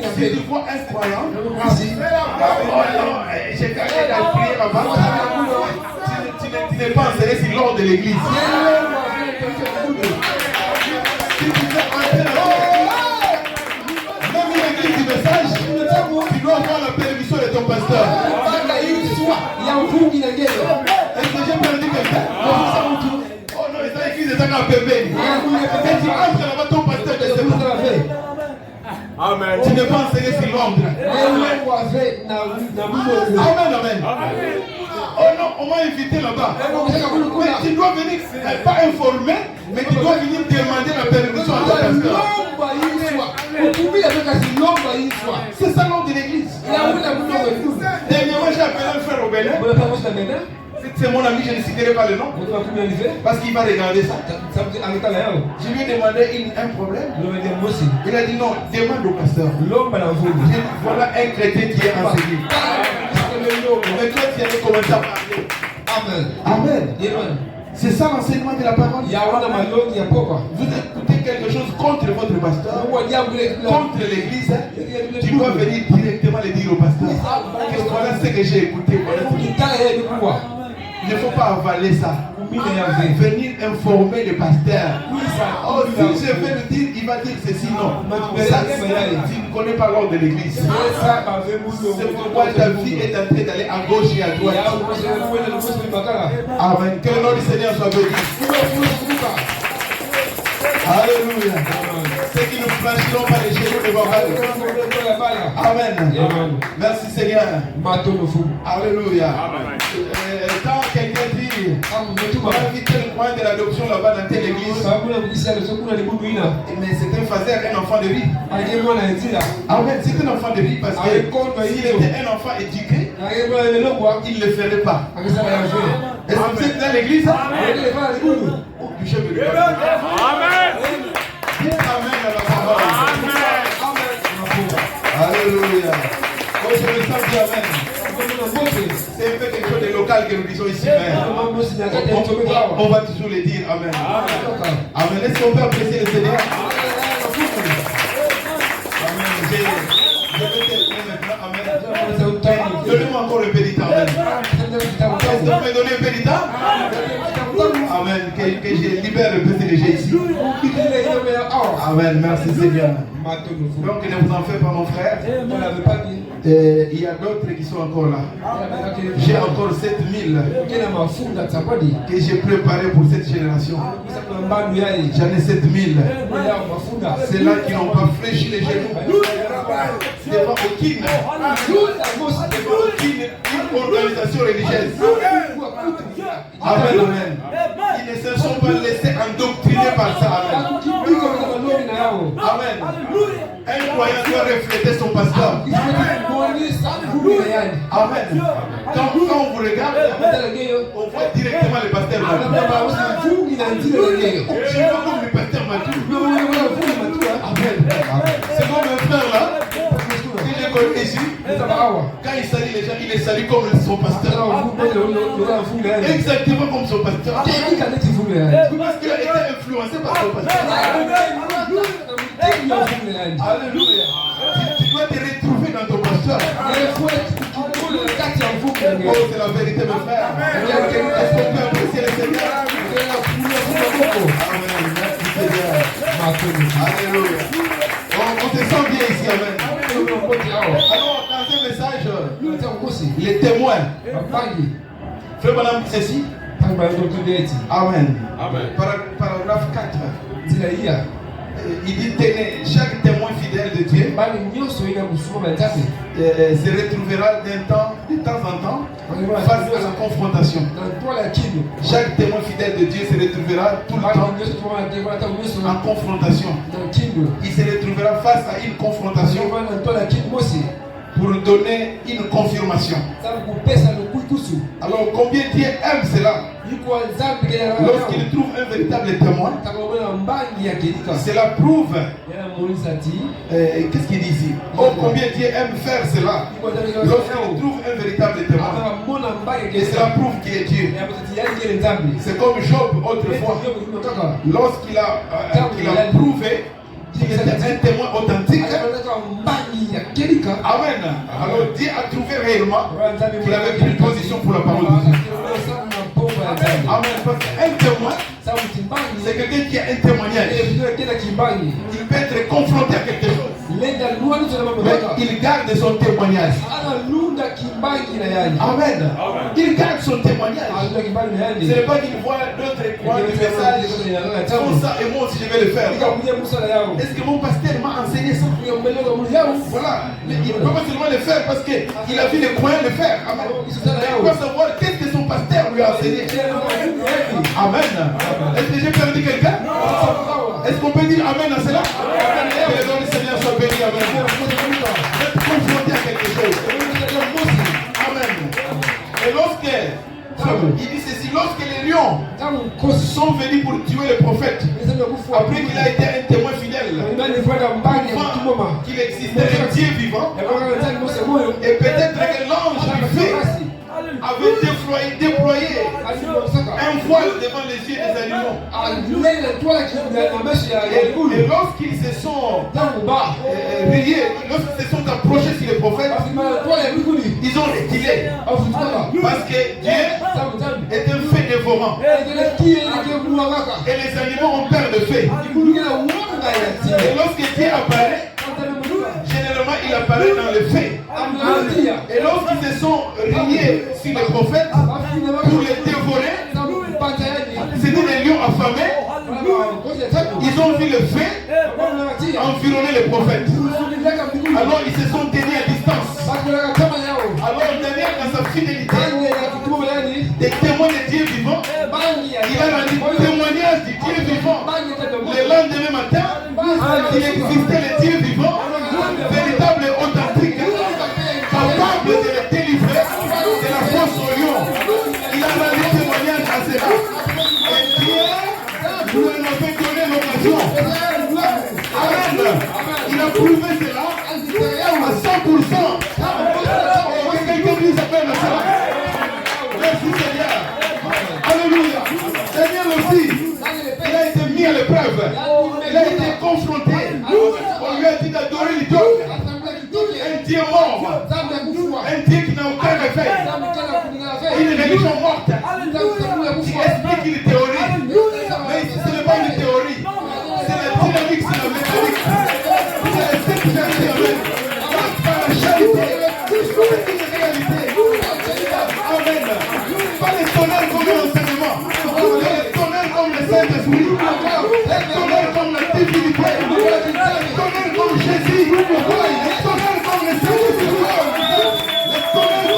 Si tu vois un croyant, j'ai gagné la prière avant, tu n'es pas enseigné sur l'ordre de l'église. Si tu fais entrer dans même une église du message, tu dois avoir la permission de ton pasteur. Il y a un fou qui est Est-ce que j'ai perdu quelqu'un? Oh non, il est écrit, c'est un bébé. Et tu entres là-bas, ton pasteur te sépare. Amen. Tu n'es pas enseigné sur Londres. Amen, amen. Oh non, on m'a invité là-bas. Mais tu dois venir, pas informer, mais tu dois venir demander la permission à ton pasteur. C'est ça le nom de l'église. Dernièrement, j'ai appelé un frère au Bénin. C'est mon ami, je ne citerai pas le nom. Parce qu'il va regarder ça. Je lui ai demandé un problème. Il a dit non, demande au pasteur. Voilà un chrétien qui est enseigné. Mais toi, tu allais commencer à parler. Amen. Amen. C'est ça l'enseignement de la parole. Vous écoutez quelque chose contre votre pasteur, contre l'église, tu dois venir directement le dire au pasteur. Voilà ce que j'ai écouté. Il ne faut pas avaler ça. Venir informer le pasteur. Oh, si je vais le dire, il va dire ceci, non. Ça, tu ne connais pas l'ordre de l'église. C'est pourquoi ta vie est en train d'aller à gauche et à droite. Amen. Que le nom du Seigneur soit béni. Alléluia. Ceux qui ne franchiront pas les genoux de Baal. Amen. Merci Seigneur. Alléluia. Quand quelqu'un dit, on a invité le point de l'adoption là-bas dans telle église. Mais c'est un phaser, un enfant de riz. Amen. C'est un enfant de riz parce que s'il était un enfant éduqué, il ne le ferait pas. Est-ce que vous êtes dans l'église? Amen. Dites Amen à la parole. Alléluia. Oh, je me sens bien, Amen. C'est un peu quelque chose de local que nous disons ici, mais on va toujours le dire. Amen. Amen. Est-ce qu'on peut apprécier le Seigneur? Amen. Je vais terminer maintenant. Amen. Donnez-moi encore un peu de temps. Amen. Est-ce que vous me donnez un peu de temps? Amen. Que je libère le petit léger ici. Amen. Merci Seigneur. Donc ne vous en faites pas mon frère. Il y a d'autres qui sont encore là. J'ai encore 7000 que j'ai préparé pour cette génération. J'en ai 7000. C'est là qui n'ont pas fléchi les genoux. C'est pas aucune organisation religieuse. Amen, amen. Ils ne se sont pas laissés endoctriner par ça. Amen. Amen. Un croyant doit refléter son pasteur. Amen. Quand on vous regarde, on voit directement le pasteur Matou. Je vois comme le pasteur Matou. Amen. C'est comme un frère là. Il est connu ici. Quand il salue les gens, il les salue comme son pasteur. Exactement comme son pasteur. Parce qu'il a été influencé par son pasteur. Alléluia. Tu dois te retrouver dans ton pasteur. Oh, c'est la vérité, mes frères. Est-ce qu'on peut apprécier le Seigneur? Amen. Merci Seigneur. Alléluia. On te sent bien ici, amen. Alors, dans ce message, les témoins. Frère Madame, ceci. Amen. Paragraphe 4. Il dit tenez, chaque témoin fidèle de Dieu se retrouvera de temps en temps face à la confrontation. Chaque témoin fidèle de Dieu se retrouvera tout le temps en confrontation. Il se retrouvera face à une confrontation pour donner une confirmation. Alors combien Dieu aime cela? Lorsqu'il trouve un véritable témoin, cela prouve. Qu'est-ce qu'il dit ici? Oh, combien Dieu aime faire cela? Lorsqu'il trouve un véritable témoin, et cela prouve qu'il est Dieu. C'est comme Job autrefois, lorsqu'il a prouvé qu'il était un témoin authentique. Amen. Alors Dieu a trouvé réellement qu'il avait pris position pour la parole de Dieu. Amen. Parce qu'un témoin, c'est quelqu'un qui a un témoignage. Il peut être confronté à quelque chose, mais il garde son témoignage. Amen. Il garde son témoignage. Ce n'est pas qu'il voit d'autres croire du message. Font ça et moi aussi je vais le faire. Est-ce que mon pasteur m'a enseigné ça? Voilà. Il ne peut pas seulement le faire parce qu'il a vu les croyants le faire. Amen. Il doit savoir qu'est-ce que son pasteur lui a enseigné. Amen. Est-ce que j'ai perdu quelqu'un? Est-ce qu'on peut dire Amen à cela? Que les dons du Seigneur soient bénis. Amen. Être confronté à quelque chose. Amen. Et lorsque, il dit ceci, lorsque les lions sont venus pour tuer le prophète, après qu'il a été un témoin fidèle, prouvant qu'il existait un Dieu vivant, et peut-être que l'ange du feu avait déployé un voile devant les yeux des animaux. Et lorsqu'ils se sont riés, lorsqu'ils se sont approchés sur le prophète, ils ont reculé. Parce que Dieu est un feu dévorant. Et les animaux ont peur de feu. Et lorsque Dieu apparaît, généralement il apparaît dans le feu. Et lorsqu'ils se sont riés sur le prophète pour les dévorer, c'était des lions affamés. Ils ont vu le feu environner le prophète. Alors ils se sont tenus à distance. Alors Daniel, dans sa fidélité, des témoins de Dieu vivant, il a rendu témoignage du Dieu vivant. Le lendemain matin, il existait le Dieu vivant, véritable et authentique, capable de le délivrer de la force au lion. Il a rendu témoignage à cela. Et Dieu nous en avait donné l'occasion. Amen. Il a prouvé cela à 100%. Que quelqu'un dise amen à cela. Merci Seigneur. Alléluia. Daniel aussi, il a été mis à l'épreuve. Il a été confronté. On lui a dit d'adorer l'idole. Un Dieu mort. Un Dieu qui n'a aucun effet. Une religion morte. Qui explique une théorie. Mais ce n'est pas une théorie. C'est la dynamique, c'est la mécanique. C'est la sécurité. Par la charité. C'est une réalité. Amen. Pas les tonnerres comme l'enseignement. Les tonnerres comme le Saint-Esprit. Les tonnerres comme la divinité. Les tonnerres comme Jésus. Les tonnerres comme le Saint-Esprit. Les tonnerres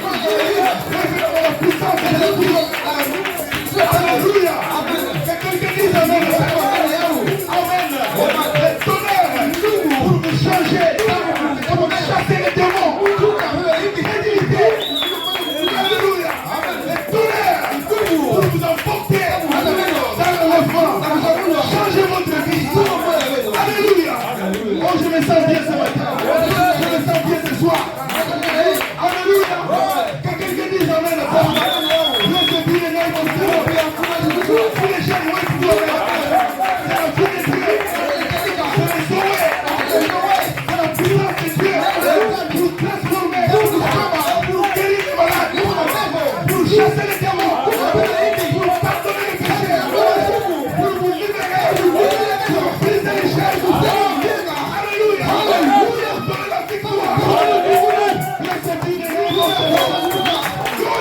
comme Élie. La puissance de l'Esprit. Alléluia. Que quelqu'un dise amen. Amen. Les tonnerres pour nous changer. Pour chasser les démons. Alléluia. Les tonnerres pour vous emporter dans l'enlèvement. Changez votre vie. Alléluia. Oh, je me sens bien ce matin. Je me sens bien ce soir. Alléluia. Que quelqu'un dise amen à ça. Laisse bien les noms de Dieu. Tous les gens vont explorer. C'est la vie de Dieu. C'est le Zoé. C'est la puissance de Dieu. Pour transformer. Pour guérir les malades. Pour chasser les démons. Pour pardonner les péchés. Pour vous libérer. Pour briser les chaînes. Alléluia. Alléluia. Pour donner la victoire. Laissez bien les noms de Dieu.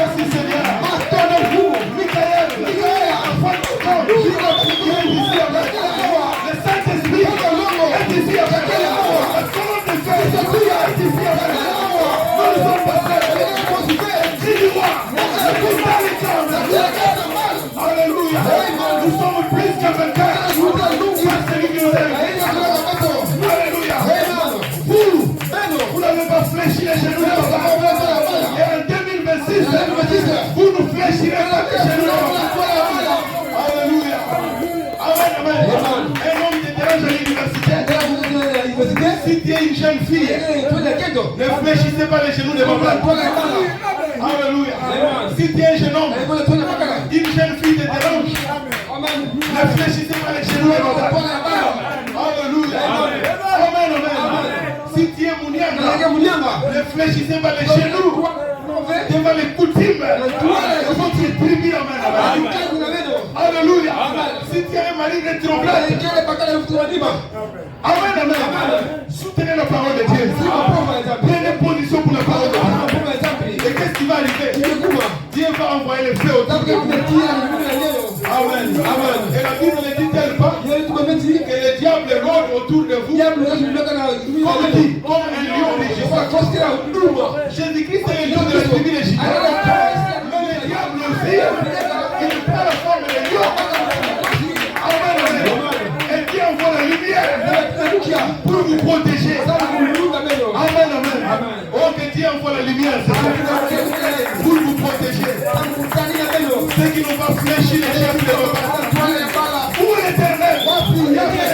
Merci Seigneur. Le Saint-Esprit est ici avec nous. La colonne de feu est ici avec nous. Nous sommes passés. Dis du roi. Alléluia. Nous sommes plus que vainqueurs. Par celui qui nous aime. Alléluia. Vous n'avez pas fléchi les genoux de papa. Et en 2026, vous nous fléchirez les genoux de papa. Alléluia. Amen, amen. Un homme te dérange à l'université. Si tu es une jeune fille, ne fléchissez pas les genoux de papa. Alléluia. Si tu es un jeune homme, une jeune fille te dérange, ne fléchissez pas les genoux. Alléluia. Amen, amen. Si tu es Mouniamba, ne fléchissez pas les genoux devant les coutumes de votre tribu. Amen. Alléluia. Si tu es un mari rétrograde, amen, amen. Soutenez la parole de Dieu. Prenez position pour la parole de Dieu. Et qu'est-ce qui va arriver? Dieu va envoyer les feux autour de vous. Amen, amen. Et la Bible ne dit-elle pas que le diable rôde autour de vous comme un lion rugissant. Jésus-Christ est le lion de la tribu de Juda. Mais le diable aussi, il prend la forme de lion. Amen, amen. Et Dieu envoie la lumière pour vous protéger. Amen, amen. Oh, que Dieu envoie la lumière pour vous protéger. Ceux qui n'ont pas fléchi les chefs de repas. Pour l'éternel, pour vous protéger.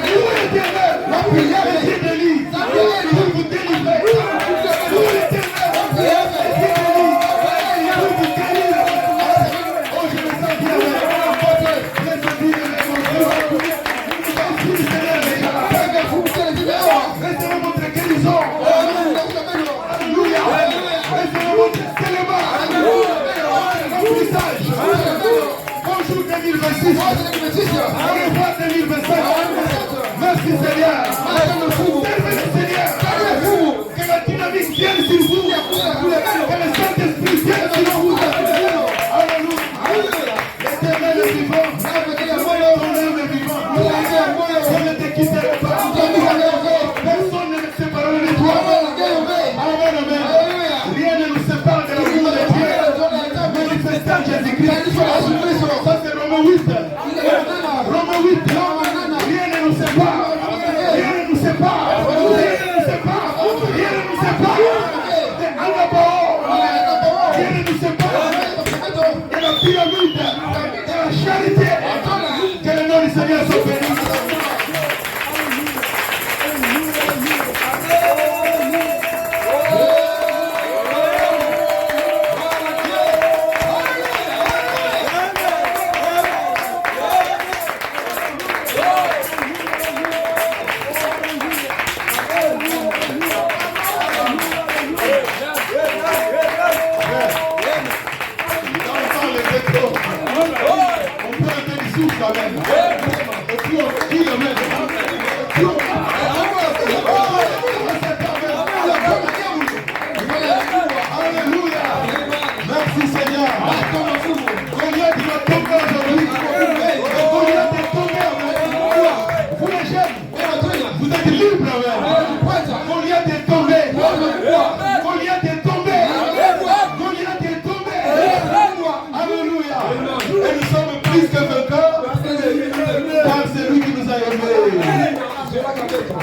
Pour l'éternel, pour vous délivrer. Pour l'éternel, pour vous délivrer. Oh, je me sens bien. Laissez-moi votre guérison. Alléluia. Laissez-moi votre élément. Bonjour 2026. Au revoir 2025. Merci Seigneur. Servez le Seigneur. Que la dynamique vienne sur vous. Que le Saint-Esprit vienne sur vous. Alléluia. L'Éternel est vivant. Ton âme est vivant. Je ne te quitterai pas. Personne ne me séparera de toi. Amen, amen. Rien ne nous sépare de l'amour de Dieu. Manifestant Jésus-Christ. Ça c'est Romains 8. Romains 8. Rien ne nous sépare. Rien ne nous sépare. Rien ne nous sépare. Rien ne nous sépare. Rien ne nous sépare. De la pyramide. De la charité. Que le nom du Seigneur soit béni.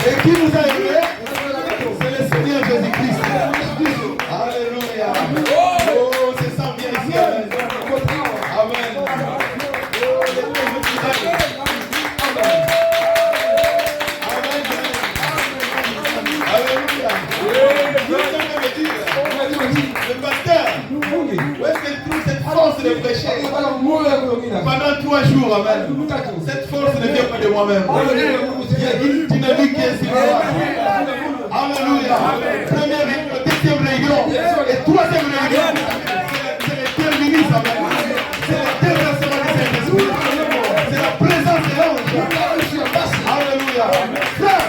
Et qui nous a aimés? C'est le Seigneur Jésus-Christ. Alléluia. Oh, c'est ça bien ici. Amen. Amen. Alléluia. Le pasteur, où est-ce qu'elle trouve cette force de prêcher? Pendant 3 jours, amen. Cette force ne vient pas de moi-même. Il y a une dynamique qui est sur moi. Alléluia. Première réunion, deuxième réunion et troisième réunion. C'est les deux ministres, amen. C'est le déversement du Saint-Esprit. C'est la présence de l'ange. Alléluia. Frère,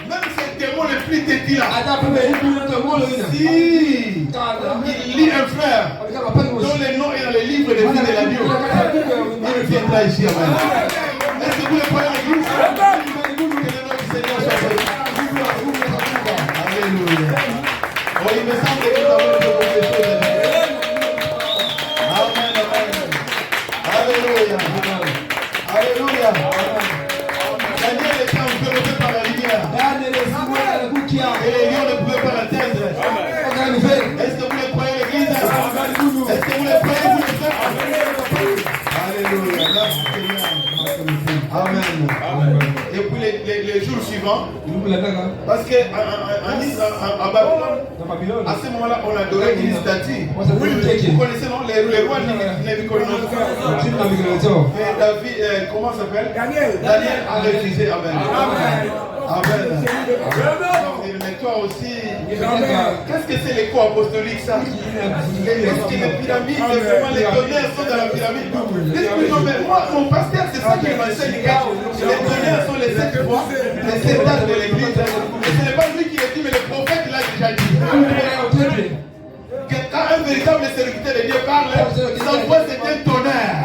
même ces démons les plus têtus là, si il lit un frère dont le nom est dans les livres des vies de l'agneau, il viendra ici, amen. Est-ce que vous le croyez à l'église? Que le nom du Seigneur soit béni. Alléluia. Oh, il me semble que nous avons de bonnes choses. Amen, amen. Alléluia. Alléluia. Daniel était enveloppé par la lumière. Et les lions ne pouvaient pas l'atteindre. Est-ce que vous le croyez, l'église? Est-ce que vous le croyez, vous le faites? Alléluia. Merci Seigneur. Amen. vivant. Parce qu'à Babylone, à ce moment-là, on adorait une statue. Vous connaissez, non, les rois Nabuchodonosor. Mais David, comment ça s'appelle? Daniel a refusé. Amen. Amen. Mais toi aussi, qu'est-ce que c'est l'écho apostolique, ça? Est-ce que les pyramides, vraiment les tonnerres sont dans la pyramide? Moi, mon pasteur, c'est ça qui m'enseigne. Les tonnerres sont les 7 fois, les 7 dates de l'église. Et ce n'est pas lui qui l'a dit, mais le prophète l'a déjà dit. Quand un véritable serviteur de Dieu parle, sa voix c'est un tonnerre.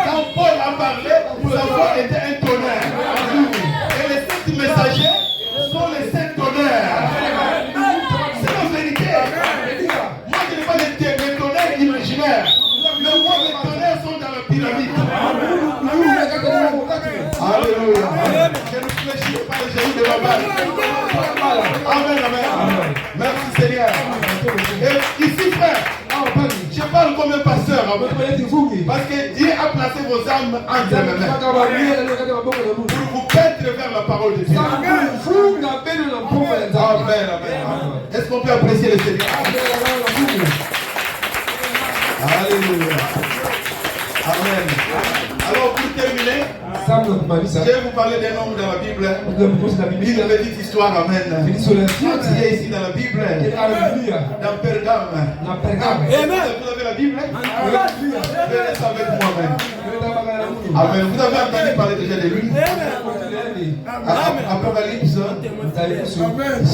Quand Paul a parlé, sa voix était un tonnerre. Et les 7 messagers sont les 7 tonnerres. C'est la vérité. Moi je n'ai pas les tonnerres imaginaires. Mais moi mes tonnerres sont dans la pyramide. Alléluia. Je ne fléchis pas les genoux de ma base. Amen, amen. Merci Seigneur. Et ici frère, je parle comme un pasteur. Parce que Dieu a placé vos âmes entre mes mains. Pour vous paître vers la parole de Dieu. Amen, amen. Est-ce qu'on peut apprécier le Seigneur? Alléluia. Amen. Alors pour terminer, je vais vous parler d'un homme dans la Bible. Une petite histoire, amen. Il est ici dans la Bible, dans Pergame. Amen. Vous avez la Bible? Venez avec moi, amen. Amen. Vous avez entendu parler déjà de lui? Apocalypse,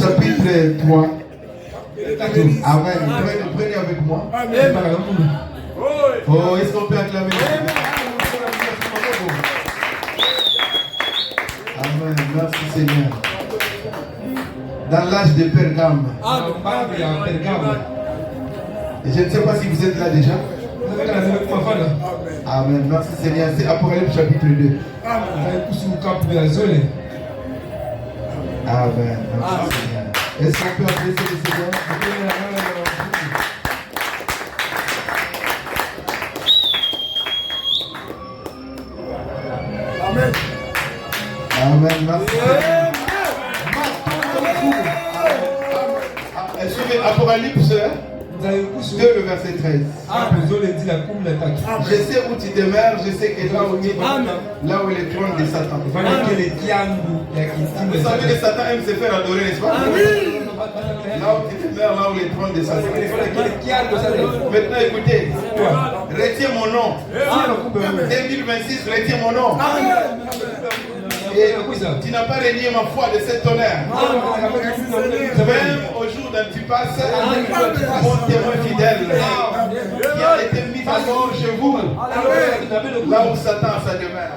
chapitre 3. Amen. Prenez avec moi. Oh, est-ce qu'on peut acclamer? Amen, merci Seigneur. Dans l'âge de Pergame. Et je ne sais pas si vous êtes là déjà. Amen, merci Seigneur. C'est Apocalypse chapitre 2. Amen, merci Seigneur. Est-ce qu'on peut apprécier le Seigneur? Amen. Amen. Merci. Suivez Apocalypse 2, le verset 13. Je sais où tu demeures, je sais que là où est le trône de Satan. Vous savez que Satan aime se faire adorer, n'est-ce pas? Là où tu demeures, là où est le trône de Satan. Maintenant écoutez, retiens mon nom. 2026, retiens mon nom. Et tu n'as pas renié ma foi de cet honneur. Même au jour d'Antipas, mon témoin fidèle, qui a été mis à mort chez vous, là où Satan a sa demeure.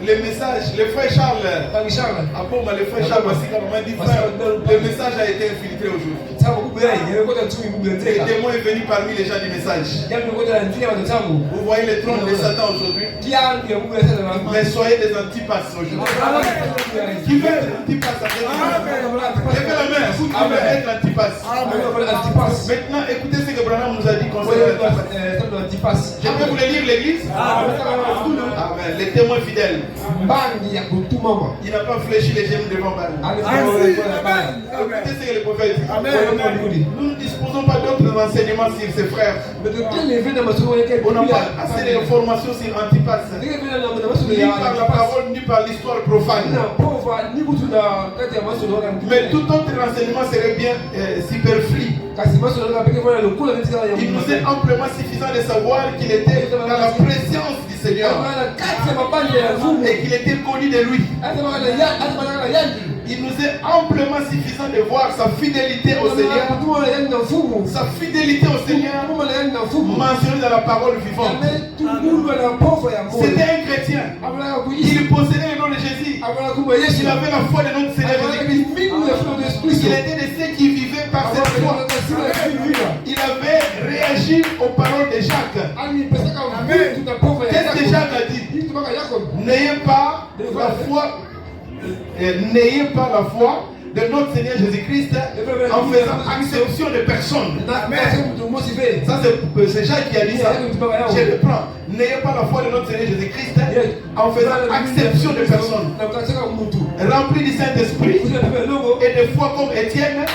Le message, le frère Charles, le frère Charles, voici comment il dit, frère, le message a été infiltré aujourd'hui. Le démon est venu parmi les gens du message. Vous voyez le trône de Satan aujourd'hui. Mais soyez des Antipas aujourd'hui. Qui veut être Antipas? Levez la main. Vous qui veut être Antipas. Maintenant, écoutez ce que Branham nous a dit concernant l'Antipas. Je peux vous le lire l'église? Amen. Les témoins fidèles. Il n'a pas fléchi les genoux devant Baal. Écoutez ce que le prophète dit. Nous ne disposons pas d'autres enseignements sur ses frères. On n'a pas assez d'informations sur Antipas. Ni par la parole, ni par l'histoire profane. Mais tout autre renseignement serait bien superflu. Il nous est amplement suffisant de savoir qu'il était dans la présence du Seigneur et qu'il était connu de lui. Il nous est amplement suffisant de voir sa fidélité au Seigneur. Sa fidélité au Seigneur mentionnée dans la parole vivante. C'était un chrétien. Il possédait le nom de Jésus. Il avait la foi de notre Seigneur Jésus-Christ. Il était de ceux qui vivaient par cette foi. Il avait réagi aux paroles de Jacques. Qu'est-ce que Jacques a dit? N'ayez pas la foi de notre Seigneur Jésus-Christ en faisant acception de personne. Ça c'est Jacques qui a dit ça. Je le prends. N'ayez pas la foi de notre Seigneur Jésus-Christ en faisant acception de personne. Rempli du Saint-Esprit et des fois comme Étienne,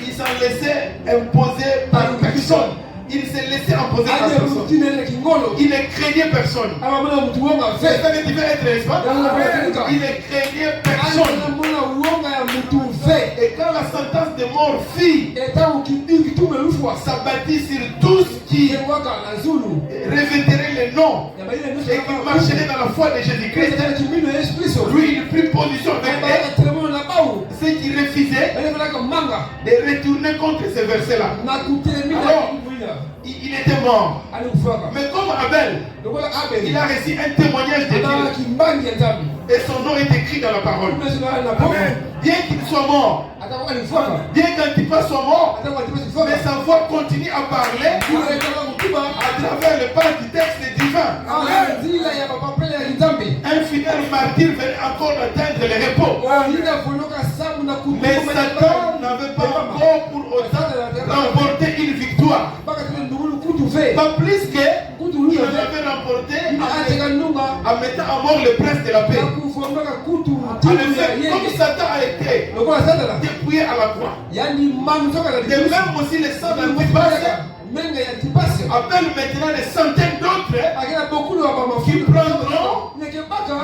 il s'en laissait imposer par personne. Il s'est laissé imposer par personne. Il ne craignait personne. C'est ça que tu veux être, n'est-ce pas? Il ne craignait personne. Et quand la sentence de mort fit, s'abattit sur tous qui revêteraient le nom et qui marcheraient dans la foi de Jésus-Christ, lui il prit position avec eux. Ceux qui refusaient de retourner contre ces versets-là. Alors, il était mort. Mais comme Abel, il a reçu un témoignage de Dieu. Et son nom est écrit dans la parole. Bien qu'il soit mort, bien qu'Antipas soit mort, mais sa voix continue à parler à travers le pas du texte divin. Un fidèle martyr venait encore atteindre le repos. Mais Satan n'avait pas encore pour autant remporté une victoire. Pas plus que il avait remporté en mettant à mort le prince de la paix. En effet, comme Satan a été dépouillé à la croix, de même aussi les sangs d'Antipas appellent maintenant des centaines d'autres qui prendront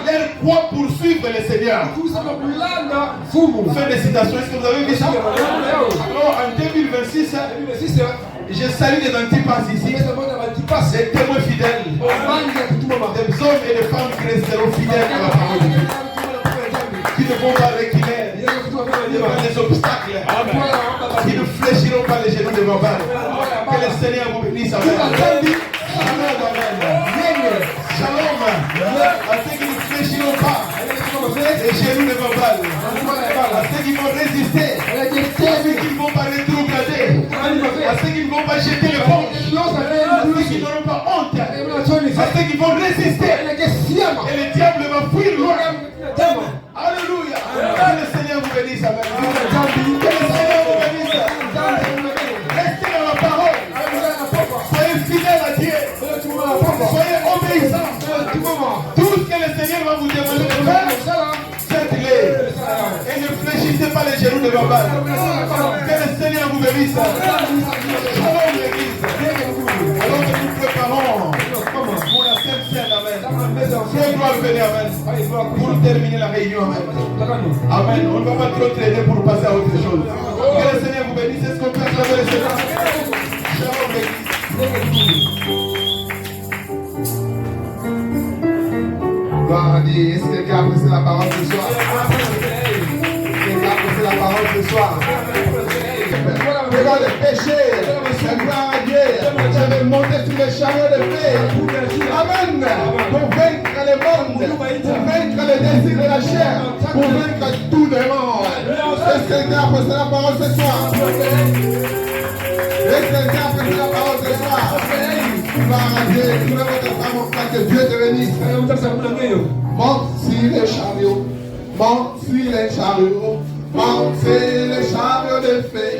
leur croix pour suivre le Seigneur. Fin de citation, est-ce que vous avez vu ça? Alors en 2026, je salue les Antipas ici, des témoins fidèles, des hommes et des femmes qui resteront fidèles à la parole de Dieu, qui ne vont pas reculer devant les obstacles, qui ne fléchiront pas les genoux devant Baal. Que le Seigneur vous bénisse. Amen. Shalom, amen. Shalom. À ceux qui ne fléchiront pas les genoux devant Baal, à ceux qui vont résister, à ceux qui ne vont pas rétrograder, à ceux qui ne vont pas jeter le ponche, à ceux qui n'auront pas honte, à ceux qui vont résister, et le diable va fuir loin. Alléluia. Que le Seigneur vous bénisse. Amen. Que le Seigneur vous bénisse. Restez dans la parole. Soyez fidèles à Dieu. Soyez obéissants. Tout ce que le Seigneur va vous demander de faire, faites-le. Et ne fléchissez pas les genoux de Baal. Que le Seigneur vous bénisse. Shalom l'église. Alors que nous préparons pour la Sainte Seine, amen. Soyez gloire bénie, amen. Pour terminer la réunion, amen. Amen. On ne va pas trop traîner pour passer à autre chose. Que le Seigneur vous bénisse. Est-ce qu'on peut acclamer le Seigneur? Shalom l'église. Gloire à Dieu. Est-ce que quelqu'un a apprécié la parole ce soir? Quelqu'un a apprécié la parole ce soir? Devant le péché, gloire à Dieu. Je vais monter sur le chariot de paix. Amen. Pour vaincre le monde, pour vaincre les désirs de la chair, pour vaincre tout démon. Est-ce que quelqu'un a apprécié la parole ce soir? Est-ce que quelqu'un a apprécié la parole ce soir? Gloire à Dieu. Vous votre femme en que Dieu te bénisse. Monte sur le chariot. Monte sur le chariot. Monte sur le chariot de feu.